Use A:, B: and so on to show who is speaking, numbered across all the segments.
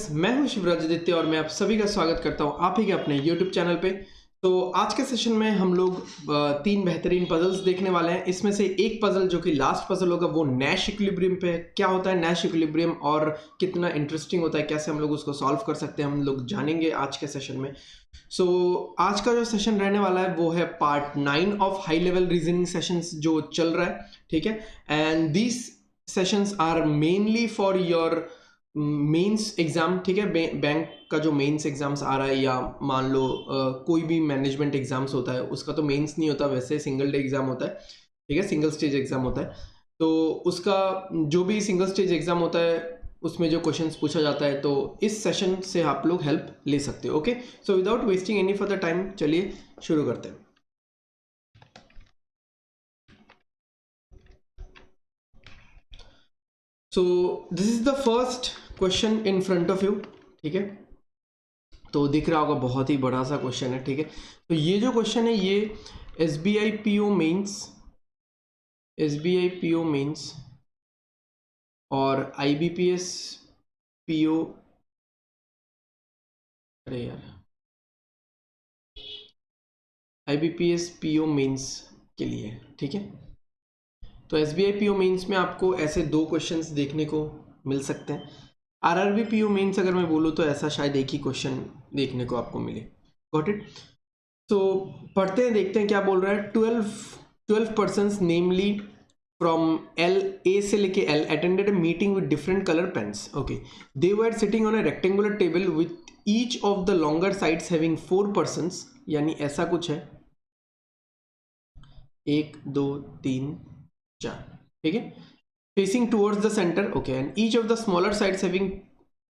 A: Friends, मैं हूं शिवराज और मैं आप सभी का स्वागत करता हूं आप ही के अपने YouTube चैनल पे। तो आज के सेशन में हम लोग तीन बेहतरीन पजल्स देखने वाले हैं। इसमें से एक पजल जो कि लास्ट पजल होगा वो नैश इक्विलिब्रियम पे है। क्या होता है नैश इक्विलिब्रियम और कितना इंटरेस्टिंग होता है, कैसे हम लोग उसको सॉल्व कर सकते हैं, हम लोग जानेंगे आज के सेशन में। आज का जो सेशन रहने वाला है वो है part 9 of high level reasoning sessions जो चल रहा है, ठीक है। And these sessions are mainly for your mains exam, ठीक है। बैंक का जो मेंस एग्जाम्स आ रहा है, या मान लो कोई भी मैनेजमेंट एग्जाम्स होता है, उसका तो मेंस नहीं होता, वैसे सिंगल डे एग्जाम होता है, ठीक है, सिंगल स्टेज एग्जाम होता है। तो उसका जो भी सिंगल स्टेज एग्जाम होता है उसमें जो क्वेश्चंस पूछा जाता है, तो इस सेशन से आप लोग हेल्प ले सकते हो। Okay, so without wasting any further time चलिए शुरू करते हैं। So this is the first question in front of you, ठीक है। तो दिख रहा होगा, बहुत ही बड़ा सा क्वेश्चन है, ठीक है। तो ये जो क्वेश्चन है ये SBI PO मेंस और IBPS PO, अरे यार, IBPS PO मेंस के लिए, ठीक है। तो SBI PO मेंस में आपको ऐसे दो क्वेश्चंस देखने को मिल सकते हैं। RRB PO मेंस अगर मैं बोलूँ तो ऐसा शायद एक ही क्वेश्चन देखने को आपको मिले। Got it. तो पढ़ते हैं, देखते हैं क्या बोल रहा है। 12 persons namely from L, A से लेके L attended a meeting with different colour pens. Okay, they were sitting on a rectangular table with each of the longer sides having 4 persons, यानी ऐसा कुछ है, 1 2 3 4, ठीक है, facing towards the centre. Okay, and each of the smaller sides having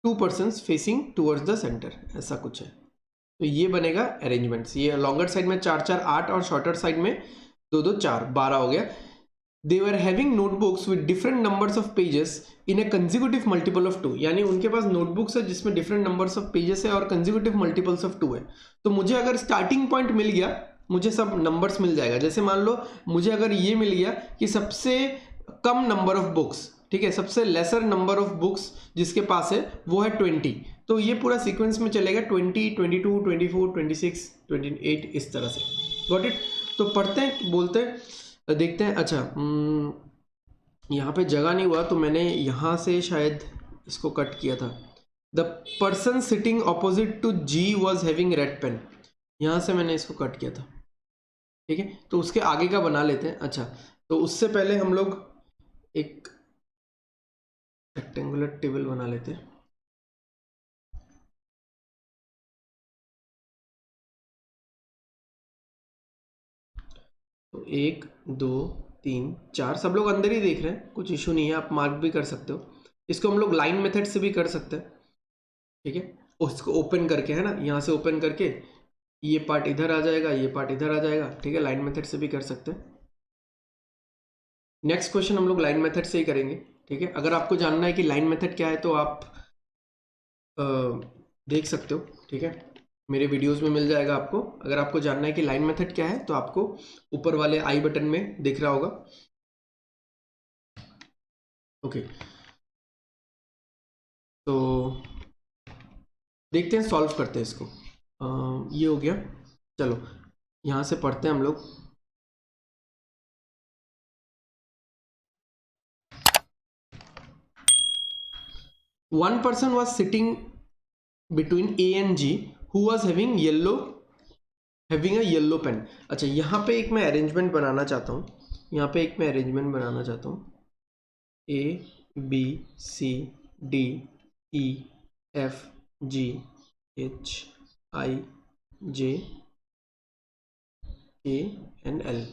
A: 2 persons facing towards the centre, ऐसा कुछ है। तो ये बनेगा अरेंजमेंट्स। ये लॉन्गर साइड में 4 4 8 और शॉर्टर साइड में 2 2 4 12 हो गया। They were having notebooks with different numbers of pages in a consecutive multiple of 2, यानी उनके पास नोटबुक्स है जिसमें डिफरेंट नंबर्स ऑफ पेजेस है और कंजिक्यूटिव मल्टीपल्स ऑफ 2 है। तो मुझे अगर स्टार्टिंग पॉइंट मिल गया, मुझे सब नंबर्स मिल जाएगा। जैसे मान लो मुझे अगर ये मिल गया कि सबसे कम नंबर ऑफ बुक्स, ठीक है, सबसे लेसर नंबर ऑफ बुक्स जिसके पास है वो है 20, तो ये पूरा सीक्वेंस में चलेगा 20 22 24 26 28 इस तरह से। Got it. तो पढ़ते हैं, बोलते हैं, देखते हैं। अच्छा, यहाँ पे जगह नहीं हुआ तो मैंने यहाँ से शायद इसको कट किया था। The person sitting opposite to G was having red pen, यहाँ से मैंने इसको कट किया था, ठीक है। तो उसके आगे का बना लेते हैं। अच्छा, तो उससे पहले हम लोग एक रेक्टेंगुलर टेबल बना लेते हैं। तो 1 2 3 4, सब लोग अंदर ही देख रहे हैं, कुछ इशू नहीं है, आप मार्क भी कर सकते हो। इसको हम लोग लाइन मेथड से भी कर सकते हैं, ठीक है। उसको ओपन करके, है ना, यहाँ से ओपन करके ये पार्ट इधर आ जाएगा, ये पार्ट इधर आ जाएगा, ठीक है। लाइन मेथड से भी कर सकते हैं। नेक्स्ट क्वेश्चन हम लोग लाइन मेथड से ही करेंगे, ठीक है। अगर आपको जानना है कि लाइन मेथड क्या है तो आप देख सकते हो, ठीक है, मेरे वीडियोस में मिल जाएगा आपको। अगर आपको जानना है कि लाइन मेथड क्या है तो आपको ऊपर वाले आई बटन में दिख रहा होगा। ओके, तो देखते हैं, सॉल्व करते हैं इसको। ये हो गया। चलो यहाँ से पढ़ते हैं हम लोग। One person was sitting between A and G who was having a yellow pen। अच्छा, यहाँ पे एक मैं अरेंजमेंट बनाना चाहता हूँ, यहाँ पे एक मैं अरेंजमेंट बनाना चाहता हूँ। A B C D E F G H I J K and L।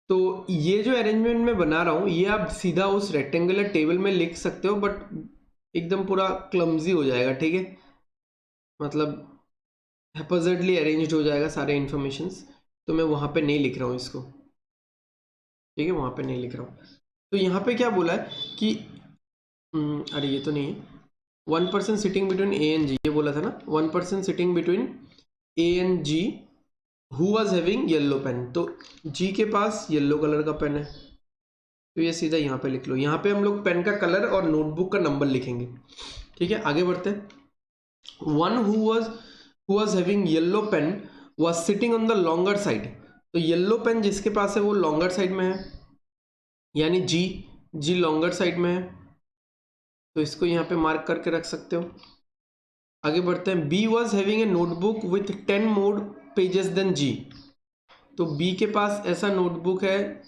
A: तो ये जो अरेंजमेंट मैं बना रहा हूँ ये आप सीधा उस रेक्टेंगुलर टेबल में लिख सकते हो, बट एकदम पूरा क्लमजी हो जाएगा, ठीक है, मतलब हैपोजेडली अरेंज्ड हो जाएगा सारे इंफॉर्मेशंस। तो मैं वहाँ पे नहीं लिख रहा हूँ इसको, ठीक है, वहाँ पे नहीं लिख रहा हूँ। तो यहाँ पे क्या बोला है कि अरे ये तो नहीं है। 1 person sitting between A and G, ये बोला था ना, 1 person sitting between A and G who was having yellow pen. तो G के पास येलो कलर का पेन है, तो ये सीधा यहाँ पे लिख लो। यहाँ पे हम लोग पेन का कलर और नोटबुक का नंबर लिखेंगे। ठीक है, आगे बढ़ते हैं। One who was having yellow pen was sitting on the longer side. तो येलो पेन जिसके पास है वो लॉन्गर साइड में है, यानी जी लॉन्गर साइड में है, तो इसको यहाँ पे मार्क करके रख सकते हो। आगे बढ़ते हैं। B was having a notebook with 10 more pages than G. तो बी के पास ऐसा नोटबुक है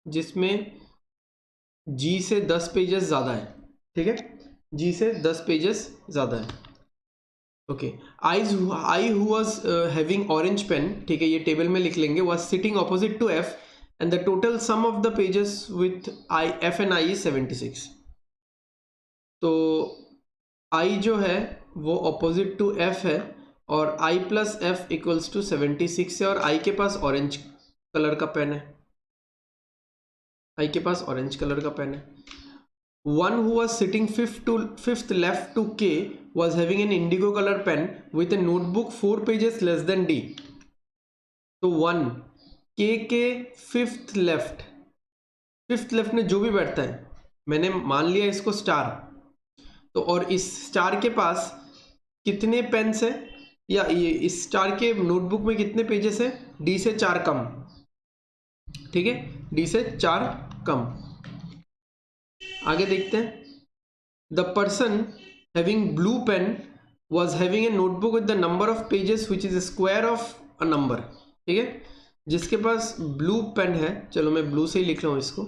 A: जिसमें जी से 10 पेजेस ज़्यादा है। ठीक है, जी से 10 पेजेस ज़्यादा है। Okay, I who was having orange pen, ठीक है, ये टेबल में लिख लेंगे, was sitting opposite to F and the total sum of the pages with I F and I is 76। तो आई जो है वो ऑपोजिट टू एफ है और I plus F equals to 76 है, और आई के पास ऑरेंज कलर का पेन है, आई के पास ऑरेंज कलर का पेन है। One who was sitting fifth left to K was having an indigo colour pen with a notebook 4 pages less than D. तो वन के फिफ्थ लेफ्ट में जो भी बैठता है, मैंने मान लिया इसको स्टार, तो और इस स्टार के पास कितने पेन्स है, या ये इस स्टार के नोटबुक में कितने पेजेस है, डी से 4 कम। ठीक है, डी से 4 कम। आगे देखते हैं। The person having blue pen was having a notebook with the number of pages which is square of a number. ठीक है, जिसके पास ब्लू पेन है, चलो मैं ब्लू से ही लिख रहा हूँ इसको,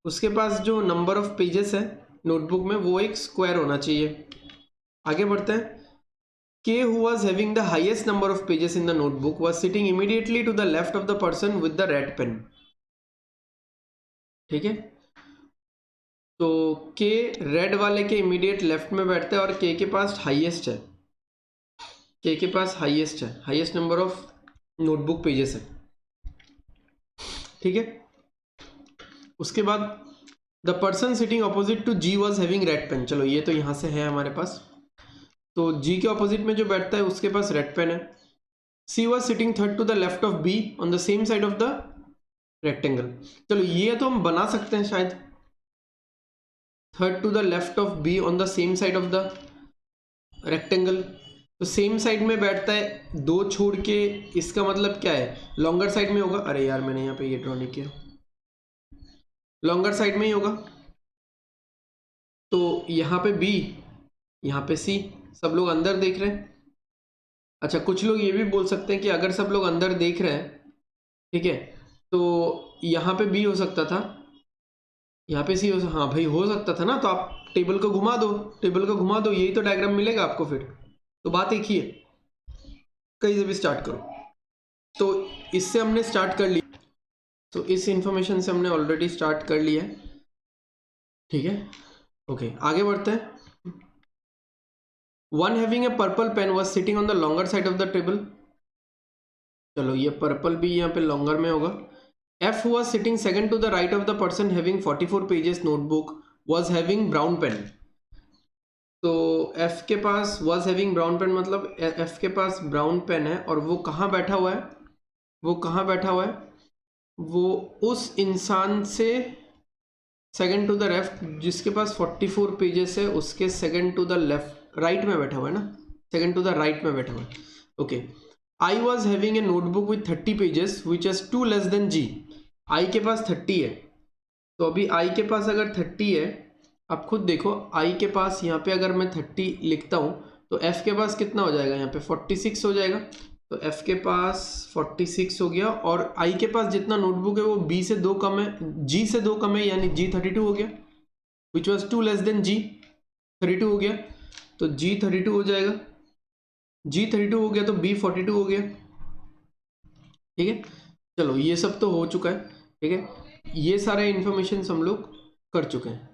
A: उसके पास जो नंबर ऑफ पेजेस है नोटबुक में वो एक स्क्वायर होना चाहिए। आगे बढ़ते हैं। K, who was having the highest number of pages in the notebook, was sitting immediately to the left of the person with the red pen. ठीक है, तो K रेड वाले के इमीडिएट लेफ्ट में बैठते हैं और K के पास हाईएस्ट है, K के पास हाईएस्ट है, highest number of notebook pages है। ठीक है, उसके बाद the person sitting opposite to G was having red pen. चलो ये तो यहाँ से है हमारे पास, तो G के ऑपोजिट में जो बैठता है उसके पास रेड पेन है। C was sitting third to the left of B on the same side of the rectangle। चलो ये तो हम बना सकते हैं शायद, third to the left of B on the same side of the rectangle। तो सेम साइड में बैठता है, दो छोड़ के, इसका मतलब क्या है, लॉन्गर साइड में होगा। अरे यार मैंने यहाँ पे ये ड्रॉ नहीं किया, लॉन्गर साइड में ही होगा। तो यहाँ पे B, यहाँ पे C, सब लोग अंदर देख रहे हैं। अच्छा, कुछ लोग ये भी बोल सकते हैं कि अगर सब लोग अंदर देख रहे हैं, ठीक है, तो यहाँ पे B हो सकता था, यहाँ पे C हाँ भाई हो सकता था ना, तो आप टेबल को घुमा दो, टेबल को घुमा दो, यही तो डायग्राम मिलेगा आपको फिर। तो बात एक ही है, कहीं से भी स्टार्ट करो। तो इससे हमने स्टार्ट कर लिया, तो इस इंफॉर्मेशन से हमने ऑलरेडी स्टार्ट कर लिया है। ठीक है, ओके, आगे बढ़ते हैं। One having a purple pen was sitting on the longer side of the table. चलो ये पर्पल भी यहाँ पे लॉन्गर में होगा। F was sitting second to the right of the person having 44 pages notebook was having brown pen। तो F के पास was having brown pen मतलब F के पास ब्राउन पेन है, और वो कहाँ बैठा हुआ है, वो कहाँ बैठा हुआ है, वो उस इंसान से सेकंड टू द लेफ्ट जिसके पास 44 पेजेस है, उसके second to the left right में बैठा हुआ है ना, सेकंड टू द राइट में बैठा हुआ है। Okay, I was having a notebook with 30 pages which is 2 less than G। I के पास 30 है, तो अभी I के पास अगर 30 है, आप खुद देखो, I के पास यहाँ पे अगर मैं 30 लिखता हूँ तो F के पास कितना हो जाएगा, यहाँ पे 46 हो जाएगा। तो F के पास 46 हो गया, और I के पास जितना नोटबुक है वो B से 2 कम है, G से 2 कम है, यानी G 32 हो गया, which was 2 less than G 32 हो गया, तो G 32 हो जाएगा, G 32 हो गया तो B 42 हो गया। ठीक है, चलो ये सब तो हो चुका है। ठीक है, ये सारे इन्फॉर्मेशन हम लोग कर चुके हैं,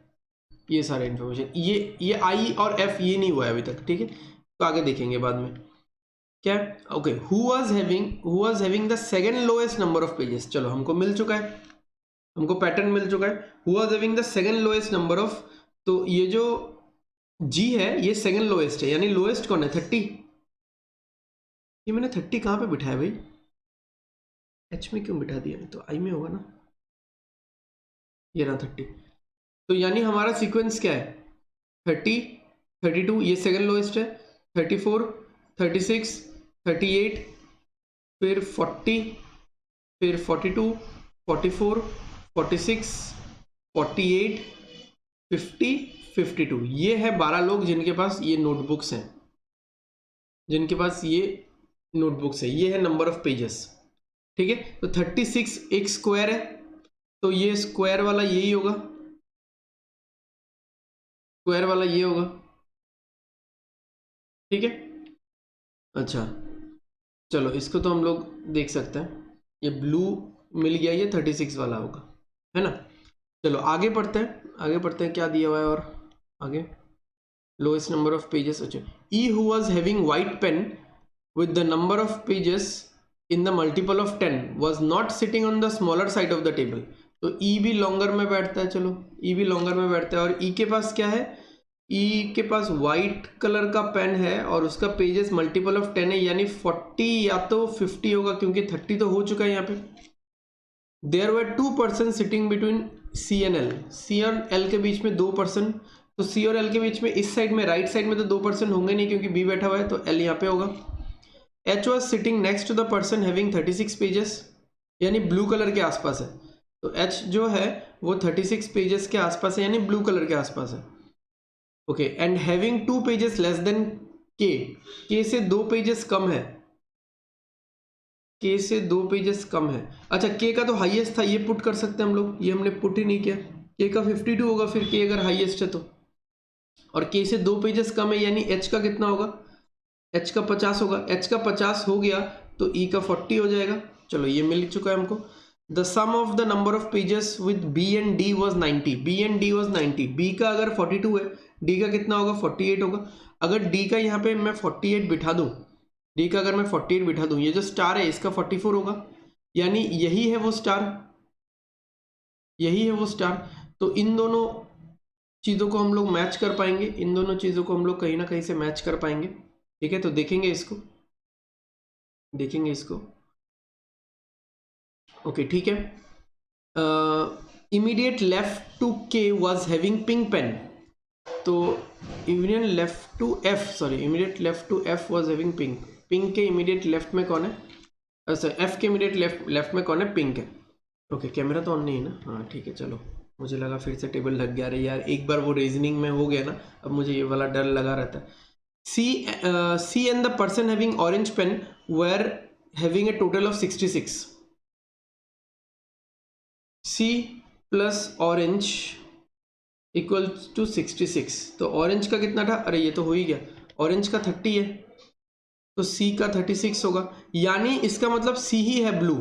A: ये सारे इन्फॉर्मेशन, ये I और F ये नहीं हुआ है अभी तक। ठीक है, तो आगे देखेंगे बाद में क्या। Okay, who was having the second lowest number of pages. चलो हमको मिल चुका है, हमको पैटर्न मिल चुका है। Who was having the second lowest number of, तो ये जो G है ये सेकंड लोएस्ट है, यानी लोएस्ट कौन है, 30। ये मैंने 30 कहाँ पे बिठाया भाई, H में क्यों बिठा दिया, तो I में होगा ना, ये रहा 30। तो यानी हमारा सीक्वेंस क्या है, 30, 32 ये सेकंड लोएस्ट है, 34, 36, 38, फिर 40, फिर 42, 44, 46, 48, 50, 52। ये है 12 लोग जिनके पास ये नोटबुक्स हैं, जिनके पास ये नोटबुक्स है। ये है नंबर ऑफ पेजेस, ठीक है। तो 36 एक स्क्वायर है, तो ये स्क्वायर वाला यही होगा, स्क्वायर वाला ये होगा, ठीक है। अच्छा चलो इसको तो हम लोग देख सकते हैं, ये ब्लू मिल गया, ये 36 वाला होगा, है ना। चलो आगे पढ़ते हैं, आगे पढ़ते हैं क्या दिया हुआ है और आगे। लोएस्ट नंबर ऑफ पेजेस, अच्छा, E who was having white pen with the number of pages in the multiple of 10 was not sitting on the smaller side of the table। तो E भी लॉन्गर में बैठता है, चलो E भी longer में बैठता है, और E के पास क्या है, E के पास वाइट कलर का पेन है और उसका पेजेस मल्टीपल ऑफ 10 है, यानी 40 या तो 50 होगा, क्योंकि 30 तो हो चुका है यहाँ पे। There were 2 person sitting between C and L, C और L के बीच में 2 पर्सन, तो C और L के बीच में इस साइड में राइट साइड में तो 2 पर्सन होंगे नहीं क्योंकि B बैठा हुआ है, तो L यहाँ पे होगा। H was sitting next to the person having 36 pages, यानी ब्लू कलर के आसपास है, तो H जो है वो 36 पेजेस के आसपास है, यानी ब्लू कलर के आसपास है। Okay, and having 2 pages less then K से 2 पेजेस कम है, K से 2 पेजेस कम है। अच्छा K का तो हाईएस्ट था, ये पुट कर सकते हैं हम लोग, ये हमने पुट ही नहीं किया। K का 52 होगा फिर K अगर हाईएस्ट है तो, और K से 2 पेजेस कम है, यानी H का कितना होगा, H का 50 होगा। H का 50 हो गया तो E का 40 हो जाएगा। चलो ये मिल चुका है हमको। The sum of the number of pages with B and D was 90, B and D was 90। B का अगर 42 है, D का कितना होगा, 48 होगा। अगर D का यहाँ पे मैं 48 बिठा दूँ, D का अगर मैं 48 बिठा दूँ, ये जो स्टार है इसका 44 होगा, यानी यही है वो स्टार, यही है वो स्टार। तो इन दोनों चीज़ों को हम लोग मैच कर पाएंगे, इन दोनों चीज़ों को हम लोग कहीं ना कहीं से मैच कर पाएंगे, ठीक है। तो देखेंगे इसको, देखेंगे इसको, ओके ठीक है। Immediate left to K was having pink pen, तो immediate left to F, sorry immediate left to F was having pink, pink के इमीडिएट लेफ्ट में कौन है, अच्छा एफ के इमीडिएट लेफ्ट में कौन है, पिंक है। ओके कैमरा तो ऑन नहीं है ना, हाँ ठीक है। चलो मुझे लगा फिर से टेबल लग गया, अरे यार एक बार वो रीजनिंग में हो गया ना, अब मुझे ये वाला डर लगा रहता है। C and the person having orange pen were having a total of 66। C plus orange equals to 66। तो ऑरेंज का कितना था, अरे ये तो हो ही गया, ऑरेंज का 30 है, तो C का 36 होगा, यानी इसका मतलब C ही है ब्लू,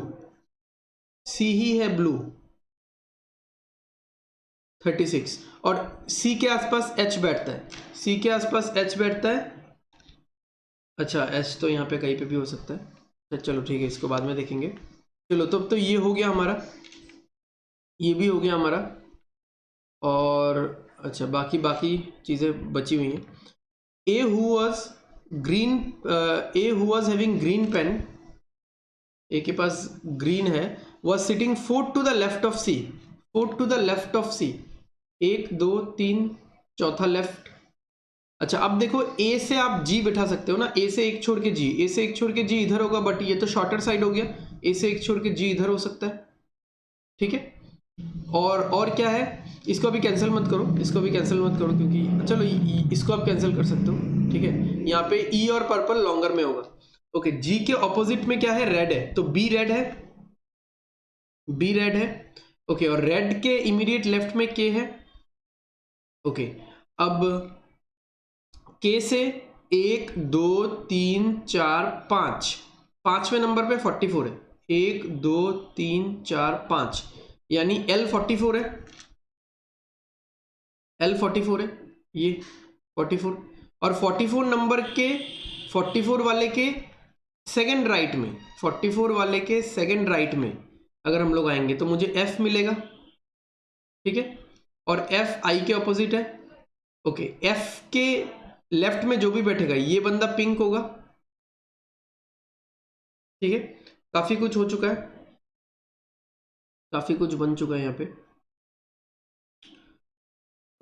A: C ही है ब्लू 36, और C के आसपास H बैठता है, C के आसपास H बैठता है। अच्छा H तो यहाँ पे कहीं पे भी हो सकता है, अच्छा चलो ठीक है, इसको बाद में देखेंगे। चलो तो ये हो गया हमारा, ये भी हो गया हमारा, और अच्छा बाकी बाकी चीज़ें बची हुई हैं। A who was green, A who was having green pen, A के पास ग्रीन है, was sitting 4 to the left of C, 4 to the left of C, 1 2 3 चौथा लेफ्ट। अच्छा अब देखो ए से आप जी बिठा सकते हो ना, ए से एक छोड़ के जी, ए से एक छोड़ के जी इधर होगा, बट ये तो शॉर्टर साइड हो गया, ए से एक छोड़ के जी इधर हो सकता है, ठीक है। और क्या है, इसको भी कैंसिल मत करो, इसको भी कैंसिल मत करो, क्योंकि चलो इसको आप कैंसिल कर सकते हो, ठीक है। यहाँ पे ई और पर्पल लॉन्गर में होगा। ओके जी के ऑपोजिट में क्या है, रेड है, तो बी रेड है, बी रेड है। ओके और रेड के इमीडिएट लेफ्ट में के है। ओके अब के से 1 2 3 4 5, पांचवें नंबर पे 44 है, 1 2 3 4 5, यानी L 44 है, L 44 है, ये 44, और 44 नंबर के 44 वाले के सेकंड राइट में, 44 वाले के सेकंड राइट में अगर हम लोग आएंगे तो मुझे F मिलेगा, ठीक है। और F I के ऑपोजिट है। ओके F के लेफ्ट में जो भी बैठेगा ये बंदा पिंक होगा, ठीक है। काफी कुछ हो चुका है, काफी कुछ बन चुका है यहाँ पे।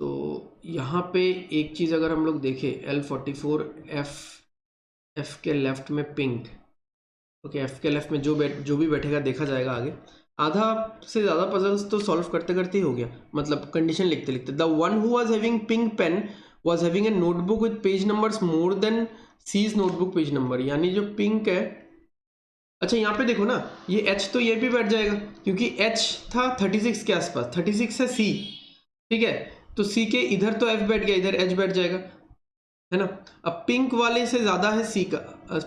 A: तो यहाँ पे एक चीज़ अगर हम लोग देखें L44 F के लेफ्ट में पिंक, ओके F के लेफ्ट में जो भी बैठेगा देखा जाएगा आगे। आधा से ज़्यादा पजल्स तो सॉल्व करते करते ही हो गया, मतलब कंडीशन लिखते लिखते। The one who was having pink pen was having a notebook with page numbers more than C's notebook page number, यानी जो पिंक है, अच्छा यहाँ पे देखो ना, ये H तो ये भी बैठ जाएगा क्योंकि H था 36 के आसपास, 36 है C, ठीक है, तो C के इधर तो F बैठ गया, इधर H बैठ जाएगा, है ना। अब पिंक वाले से ज्यादा है C का,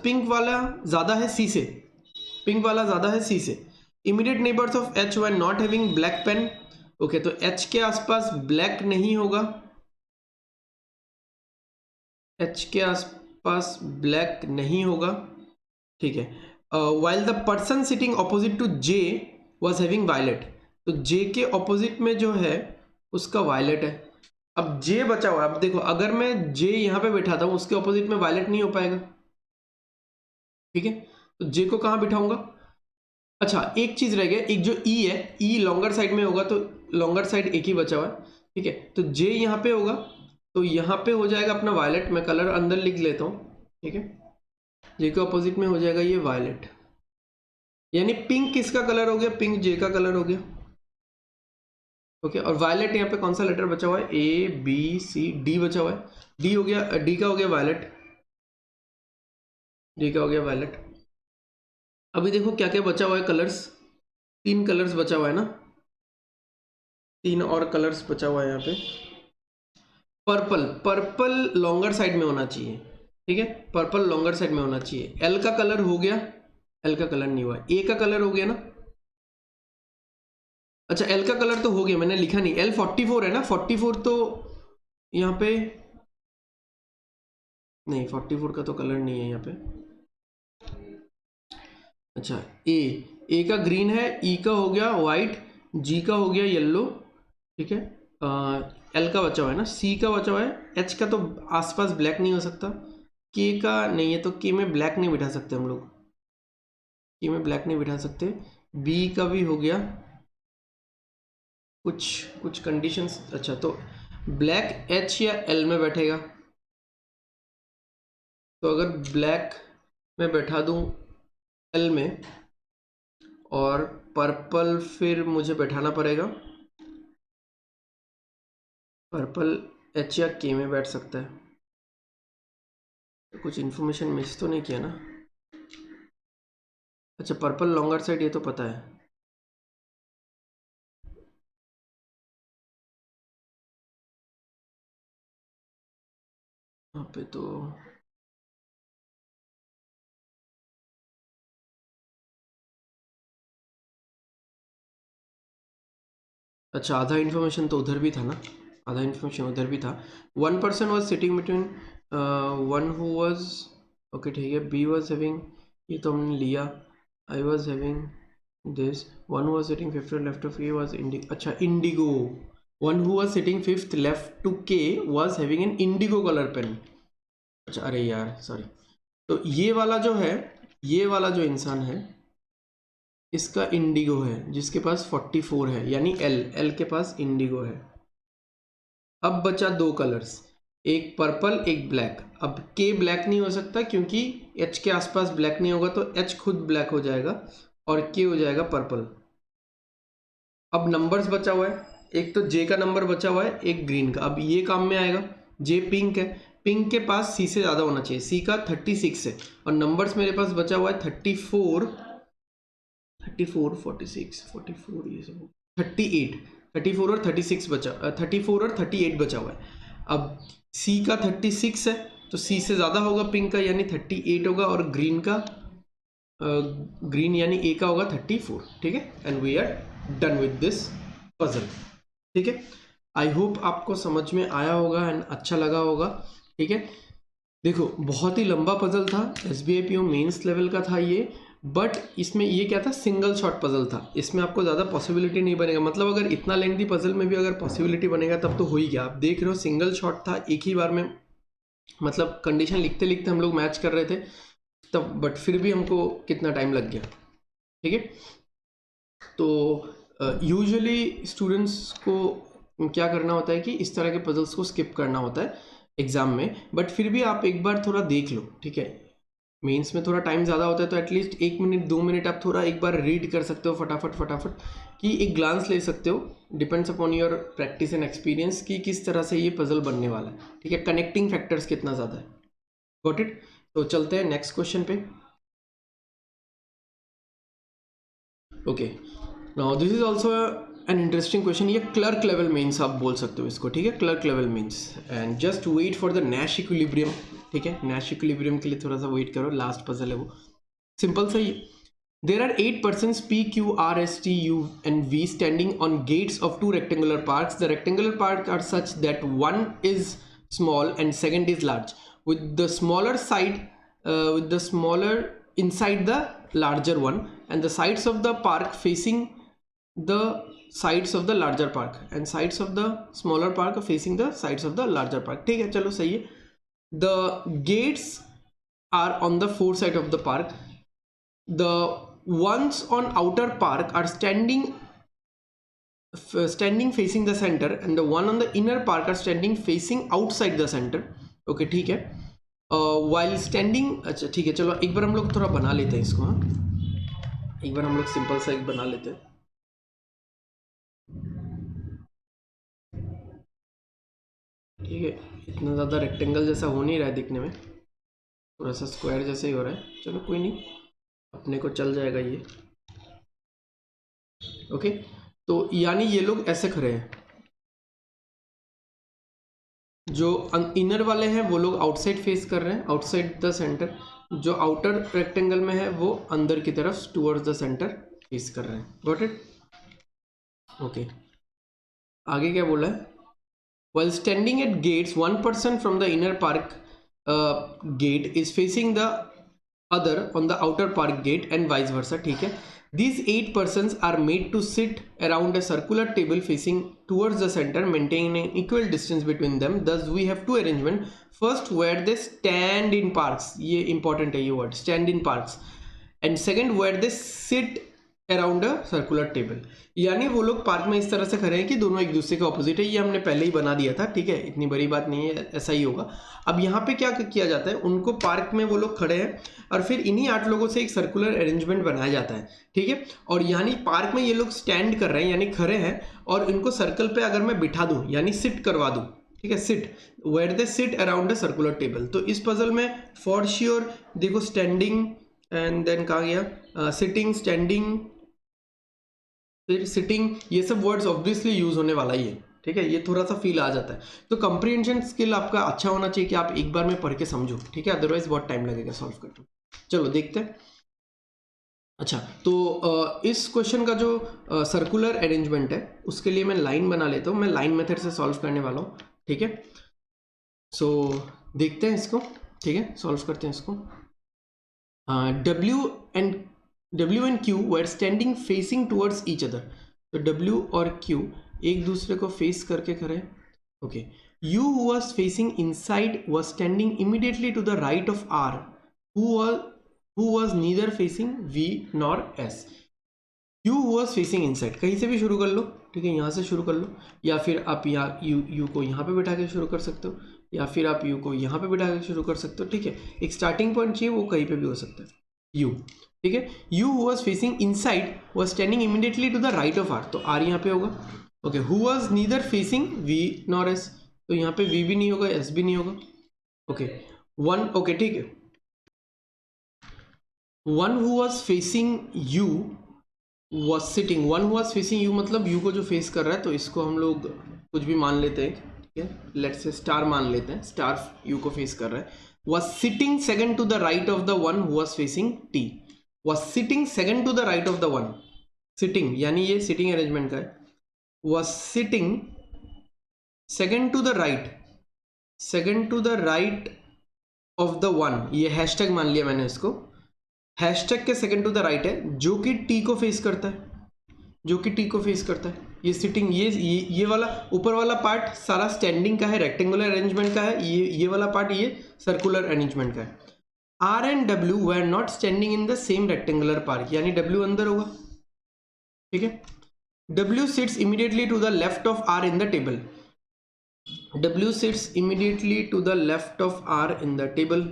A: पिंक वाला ज्यादा है C से, पिंक वाला ज्यादा है C से। Immediate neighbours of H were not having black pen, okay, तो H के आसपास ब्लैक नहीं होगा, H के आसपास ब्लैक नहीं होगा, ठीक है। While the person sitting opposite to J was having violet, तो J के ऑपोजिट में जो है उसका वायलेट है। अब J बचा हुआ है, अब देखो अगर मैं J यहाँ पे बैठाता हूँ उसके ऑपोजिट में वायलेट नहीं हो पाएगा, ठीक है, तो J को कहाँ बिठाऊंगा। अच्छा एक चीज रह गया, एक जो E है, E लॉन्गर साइड में होगा, तो लॉन्गर साइड एक ही बचा हुआ है, ठीक है, तो J यहाँ पे होगा, तो यहाँ पे हो जाएगा अपना वायलेट, मैं कलर अंदर लिख लेता हूँ, ठीक है, J के ऑपोजिट में हो जाएगा ये वायलेट, यानी पिंक किसका कलर हो गया, पिंक J का कलर हो गया, ओके। और वायलेट यहाँ पे कौन सा लेटर बचा हुआ है, A B C D बचा हुआ है, D हो गया, D का हो गया वायलेट, D का हो गया वायलेट। अभी देखो क्या क्या बचा हुआ है, कलर्स, 3 कलर्स बचा हुआ है ना, 3 और कलर्स बचा हुआ है यहाँ पे। पर्पल, पर्पल लॉन्गर साइड में होना चाहिए, ठीक है, पर्पल लॉन्गर साइड में होना चाहिए। L का कलर हो गया, L का कलर नहीं हुआ, A का कलर हो गया ना, अच्छा L का कलर तो हो गया, मैंने लिखा नहीं, L44 है ना, 44 तो यहाँ पे नहीं, 44 का तो कलर नहीं है यहाँ पे। अच्छा A का ग्रीन है, E का हो गया वाइट, G का हो गया येलो, ठीक है, L का बचा हुआ है ना, C का बचा हुआ है, H का तो आसपास ब्लैक नहीं हो सकता, K का नहीं है, तो K में ब्लैक नहीं बिठा सकते हम लोग, K में ब्लैक नहीं बिठा सकते। B का भी हो गया, कुछ कुछ कंडीशंस, अच्छा तो ब्लैक H या L में बैठेगा, तो अगर ब्लैक में बैठा दूं L में, और पर्पल फिर मुझे बैठाना पड़ेगा, पर्पल H या K में बैठ सकता है, तो कुछ इन्फॉर्मेशन मिस तो नहीं किया ना। अच्छा पर्पल लॉन्गर साइड ये तो पता है, यहाँ पे तो अच्छा आधा इन्फॉर्मेशन तो उधर भी था ना, आधा इन्फॉर्मेशन उधर भी था। 1 person was sitting between, one who was, okay ठीक है, B वॉज हैविंग, ये तो हमने लिया, I was having this, one who was sitting fifth left of A was अच्छा indigo, one who was sitting fifth left to K was having an indigo colour pen, अच्छा अरे यार sorry, तो ये वाला जो है, ये वाला जो इंसान है इसका इंडिगो है, जिसके पास 44 है, यानी L के पास इंडिगो है। अब बचा 2 कलर्स, एक पर्पल एक ब्लैक। अब K ब्लैक नहीं हो सकता क्योंकि H के आसपास ब्लैक नहीं होगा, तो H खुद ब्लैक हो जाएगा और K हो जाएगा पर्पल। अब नंबर्स बचा हुआ है, एक तो J का नंबर बचा हुआ है, एक ग्रीन का, अब ये काम में आएगा। J पिंक है, पिंक के पास C से ज़्यादा होना चाहिए, C का 36 है, और नंबर्स मेरे पास बचा हुआ है 34 46 44 ये सब 38, 34 और 36 बचा, 34 और 38 बचा हुआ है। अब C का 36 है, तो C से ज़्यादा होगा पिंक का, यानी 38 होगा, और ग्रीन का ग्रीन यानी A का होगा 34, ठीक है, and we are done with this puzzle, ठीक है। आई होप आपको समझ में आया होगा एंड अच्छा लगा होगा, ठीक है। देखो बहुत ही लंबा पजल था, SBI PO मेंस लेवल का था ये, बट इसमें ये क्या था, सिंगल शॉट पजल था, इसमें आपको ज़्यादा पॉसिबिलिटी नहीं बनेगा, मतलब अगर इतना लेंथी पजल में भी अगर पॉसिबिलिटी बनेगा तब तो हो ही गया। आप देख रहे हो सिंगल शॉट था, एक ही बार में, मतलब कंडीशन लिखते लिखते हम लोग मैच कर रहे थे तब, बट फिर भी हमको कितना टाइम लग गया, ठीक है। तो यूजुअली स्टूडेंट्स को क्या करना होता है कि इस तरह के पजल्स को स्किप करना होता है एग्जाम में, बट फिर भी आप एक बार थोड़ा देख लो, ठीक है। मेंस में थोड़ा टाइम ज़्यादा होता है तो एटलीस्ट 1 मिनट 2 मिनट आप थोड़ा एक बार रीड कर सकते हो फटाफट फटाफट, कि एक ग्लांस ले सकते हो, depends upon your practice and experience कि किस तरह से ये पजल बनने वाला है, ठीक है। कनेक्टिंग फैक्टर्स कितना ज़्यादा है, गॉट इट। तो चलते हैं नेक्स्ट क्वेश्चन पे। Okay, now this is also an interesting question. ये क्लर्क लेवल मेंस आप बोल सकते हो इसको, ठीक है, clerk level mains. And just wait for the Nash equilibrium, ठीक है। नैश इक्विलिब्रियम के लिए थोड़ा सा वेट करो, लास्ट पजल है वो, सिंपल सा ही। There are 8 persons P, Q, R, S, T, U and V standing on gates of 2 rectangular parks. The rectangular parks are such that one is small and second is large. With the smaller inside the larger one, and the sides of the park facing the sides of the larger park, and sides of the smaller park facing the sides of the larger park. ठीक है, चलो सही है। The gates are on the 4 sides of the park. The ones on outer park are standing facing the center, and the one on the inner park are standing facing outside the center. Okay ठीक है। while standing, अच्छा ठीक है, चलो एक बार हम लोग थोड़ा बना लेते हैं इसको। हाँ, एक बार हम लोग सिंपल सा एक बना लेते हैं। ठीक है, इतना ज़्यादा रेक्टेंगल जैसा हो नहीं रहा है दिखने में, थोड़ा सा स्क्वायर जैसे ही हो रहा है। चलो कोई नहीं, अपने को चल जाएगा ये। ओके, तो यानी ये लोग ऐसे खड़े हैं, जो इनर वाले हैं वो लोग आउटसाइड फेस कर रहे हैं, आउटसाइड द सेंटर। जो आउटर रेक्टेंगल में है वो अंदर की तरफ टुवर्ड्स द सेंटर फेस कर रहे हैं, गॉट इट। ओके, आगे क्या बोला है? While standing at gates, one person from the inner park gate is facing the other on the outer park gate and vice versa. ठीक है, these 8 persons are made to sit around a circular table facing towards the center, maintaining an equal distance between them. Thus we have two arrangements. First, where they stand in parks, ये important है ये word, stand in parks, and second where they sit around a circular table. यानी वो लोग park में इस तरह से खड़े हैं कि दोनों एक दूसरे के ऑपोजिट है। ये हमने पहले ही बना दिया था, ठीक है, इतनी बड़ी बात नहीं है, ऐसा ही होगा। अब यहाँ पे क्या किया जाता है, उनको पार्क में वो लोग खड़े हैं और फिर इन्हीं 8 लोगों से एक सर्कुलर अरेंजमेंट बनाया जाता है, ठीक है। और यानी पार्क में ये लोग स्टैंड कर रहे हैं, यानी खड़े हैं, और इनको सर्कल पे अगर मैं बिठा दूँ यानी सिट करवा दूँ, ठीक है, sit, where they sit around a circular table. तो इस पजल में फॉर श्योर देखो स्टैंडिंग एंड देन कहा गया सिटिंग, स्टैंडिंग, फिर सिटिंग, ये सब वर्ड्स ऑब्वियसली यूज होने वाला ही है, ठीक है। ये थोड़ा सा फील आ जाता है। तो कंप्रीहेंशन स्किल आपका अच्छा होना चाहिए कि आप एक बार में पढ़ के समझो, ठीक है, अदरवाइज बहुत टाइम लगेगा सॉल्व करने में। चलो देखते हैं। अच्छा, तो इस क्वेश्चन का जो सर्कुलर अरेंजमेंट है उसके लिए मैं लाइन बना लेता हूँ। मैं लाइन मेथड से सॉल्व करने वाला हूँ, ठीक है। सो देखते हैं इसको, ठीक है, सॉल्व करते हैं इसको। W and Q were standing facing towards each other. तो W और Q एक दूसरे को फेस करके खड़े। Okay, U who was facing inside was standing immediately to the right of R, who was neither facing V nor S. U who was facing inside, कहीं से भी शुरू कर लो, ठीक है, यहाँ से शुरू कर लो, या फिर आप यहाँ U को यहाँ पे बिठा के शुरू कर सकते हो, या फिर आप U को यहाँ पे बिठा के शुरू कर सकते हो, ठीक है। एक स्टार्टिंग पॉइंट चाहिए, वो कहीं पे भी हो सकता है। U, ठीक है, U who was facing inside was standing immediately to the right of R, तो R यहाँ पे होगा। Okay, who was neither facing V nor S, तो यहाँ पे V भी नहीं होगा, S भी नहीं होगा। ओके, one, ओके ठीक है, one who was facing U was sitting, one who was facing U मतलब U को जो फेस कर रहा है, तो इसको हम लोग कुछ भी मान लेते हैं, ठीक है, लेट्स से स्टार मान लेते हैं, स्टार U को फेस कर रहा है। was sitting second to the right of the one who was facing T, was sitting second to the right of the one, sitting यानी ये sitting arrangement का है, was sitting second to the right of the one, ये hashtag मान लिया मैंने इसको, hashtag के सेकंड टू द राइट है, जो कि टी को फेस करता है, जो कि टी को फेस करता है। ये सिटिंग, ये वाला ऊपर वाला पार्ट सारा स्टैंडिंग का है, रेक्टेंगुलर अरेंजमेंट का है, ये वाला पार्ट ये सर्कुलर अरेंजमेंट का है। R and W were not standing in the same rectangular park, यानी डब्ल्यू अंदर होगा, ठीक है। W sits immediately to the left of R in the table. W sits immediately to the left of R in the table.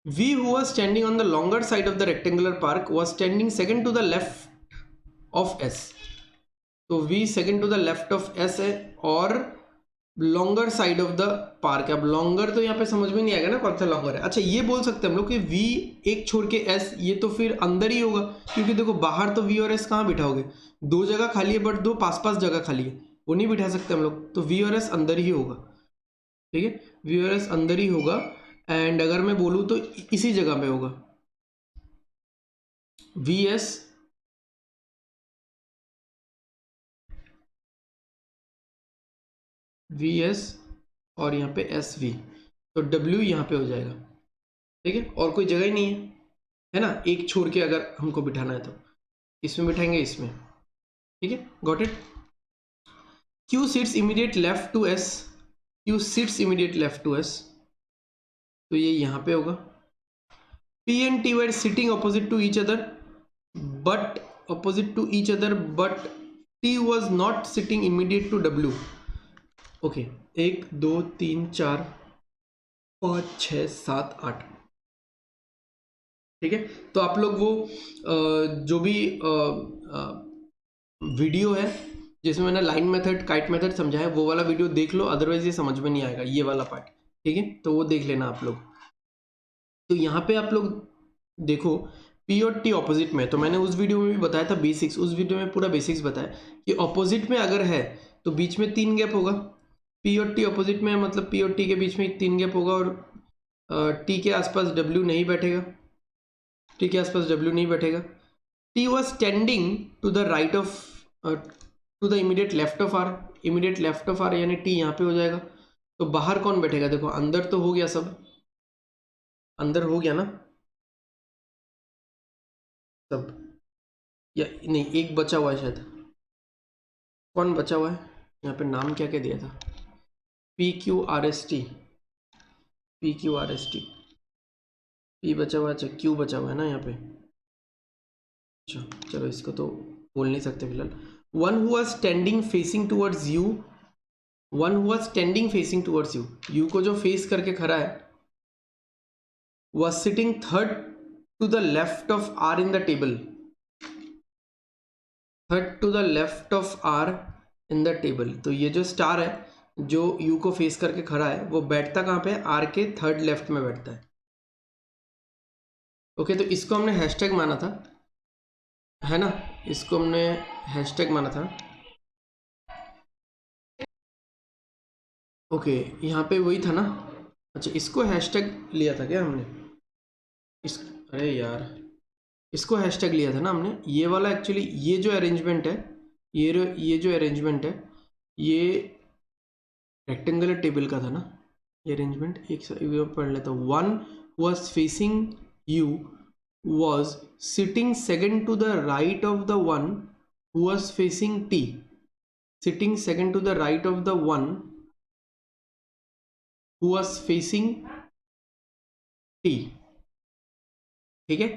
A: V, who was standing on the longer side of the rectangular park, was standing second to the left of S. तो V second to the left of S है और longer side of the park. अब longer तो यहाँ पे समझ में नहीं आएगा ना कौन सा लॉन्गर है। अच्छा ये बोल सकते हैं हम लोग कि V एक छोड़ के S, ये तो फिर अंदर ही होगा, क्योंकि देखो बाहर तो V और S कहाँ बिठाओगे, दो जगह खाली है, बट दो पास पास जगह खाली है, वो नहीं बिठा सकते हम लोग, तो V और S अंदर ही होगा। ठीक है, V और S अंदर ही होगा। एंड अगर मैं बोलूँ तो इसी जगह पे होगा VS और यहाँ पे SV, तो W यहाँ पे हो जाएगा। ठीक है, और कोई जगह ही नहीं है ना, एक छोड़ के अगर हमको बिठाना है तो इसमें बिठाएंगे, इसमें। ठीक है, got it. Q sits immediate left to S, Q sits immediate left to S, तो ये यहाँ पे होगा। P and T were sitting opposite to each other, but T was not sitting immediate to W. Okay, 1 2 3 4 5 6 7 8। ठीक है, तो आप लोग वो जो भी वीडियो है जिसमें मैंने लाइन मेथड, काइट मेथड समझा है, वो वाला वीडियो देख लो, अदरवाइज ये समझ में नहीं आएगा ये वाला पार्ट। ठीक है, तो वो देख लेना आप लोग। तो यहाँ पे आप लोग देखो P और T ऑपोजिट में, तो मैंने उस वीडियो में भी बताया था बेसिक्स, उस वीडियो में पूरा बेसिक्स बताया कि ऑपोजिट में अगर है तो बीच में 3 गैप होगा। P और T ऑपोजिट में, मतलब P और T के बीच में 3 गैप होगा, और T के आसपास W नहीं बैठेगा, T के आसपास W नहीं बैठेगा। T was standing to the right of to the immediate left of R, immediate left of R यानी T यहाँ पे हो जाएगा। तो बाहर कौन बैठेगा, देखो अंदर तो हो गया, सब अंदर हो गया ना सब, या नहीं एक बचा हुआ है शायद, कौन बचा हुआ है यहाँ पे, नाम क्या क्या दिया था, PQRST, PQRST, P बचा हुआ है, अच्छा Q बचा हुआ है ना यहाँ पे। अच्छा चलो इसको तो बोल नहीं सकते फिलहाल। One who was standing facing towards U, one who was standing facing towards U, U को जो फेस करके खड़ा है, was sitting third to the left of R in the table, third to the left of R in the table. तो ये जो star है जो यू को फेस करके खड़ा है, वो बैठता कहाँ पे, आर के थर्ड लेफ्ट में बैठता है। ओके, तो इसको हमने हैशटैग माना था, है ना, इसको हमने हैशटैग माना था। ओके, यहाँ पे वही था ना, अच्छा इसको हैशटैग लिया था क्या हमने, इस, अरे यार इसको हैशटैग लिया था ना हमने, ये वाला एक्चुअली ये जो अरेंजमेंट है, ये जो अरेंजमेंट है, ये रेक्टेंगुलर टेबल का था ना ये अरेंजमेंट। एक पढ़ लेता हूँ। One was facing you was sitting second to the right of the one who was facing T, sitting second to the right of the one who was facing T। ठीक है,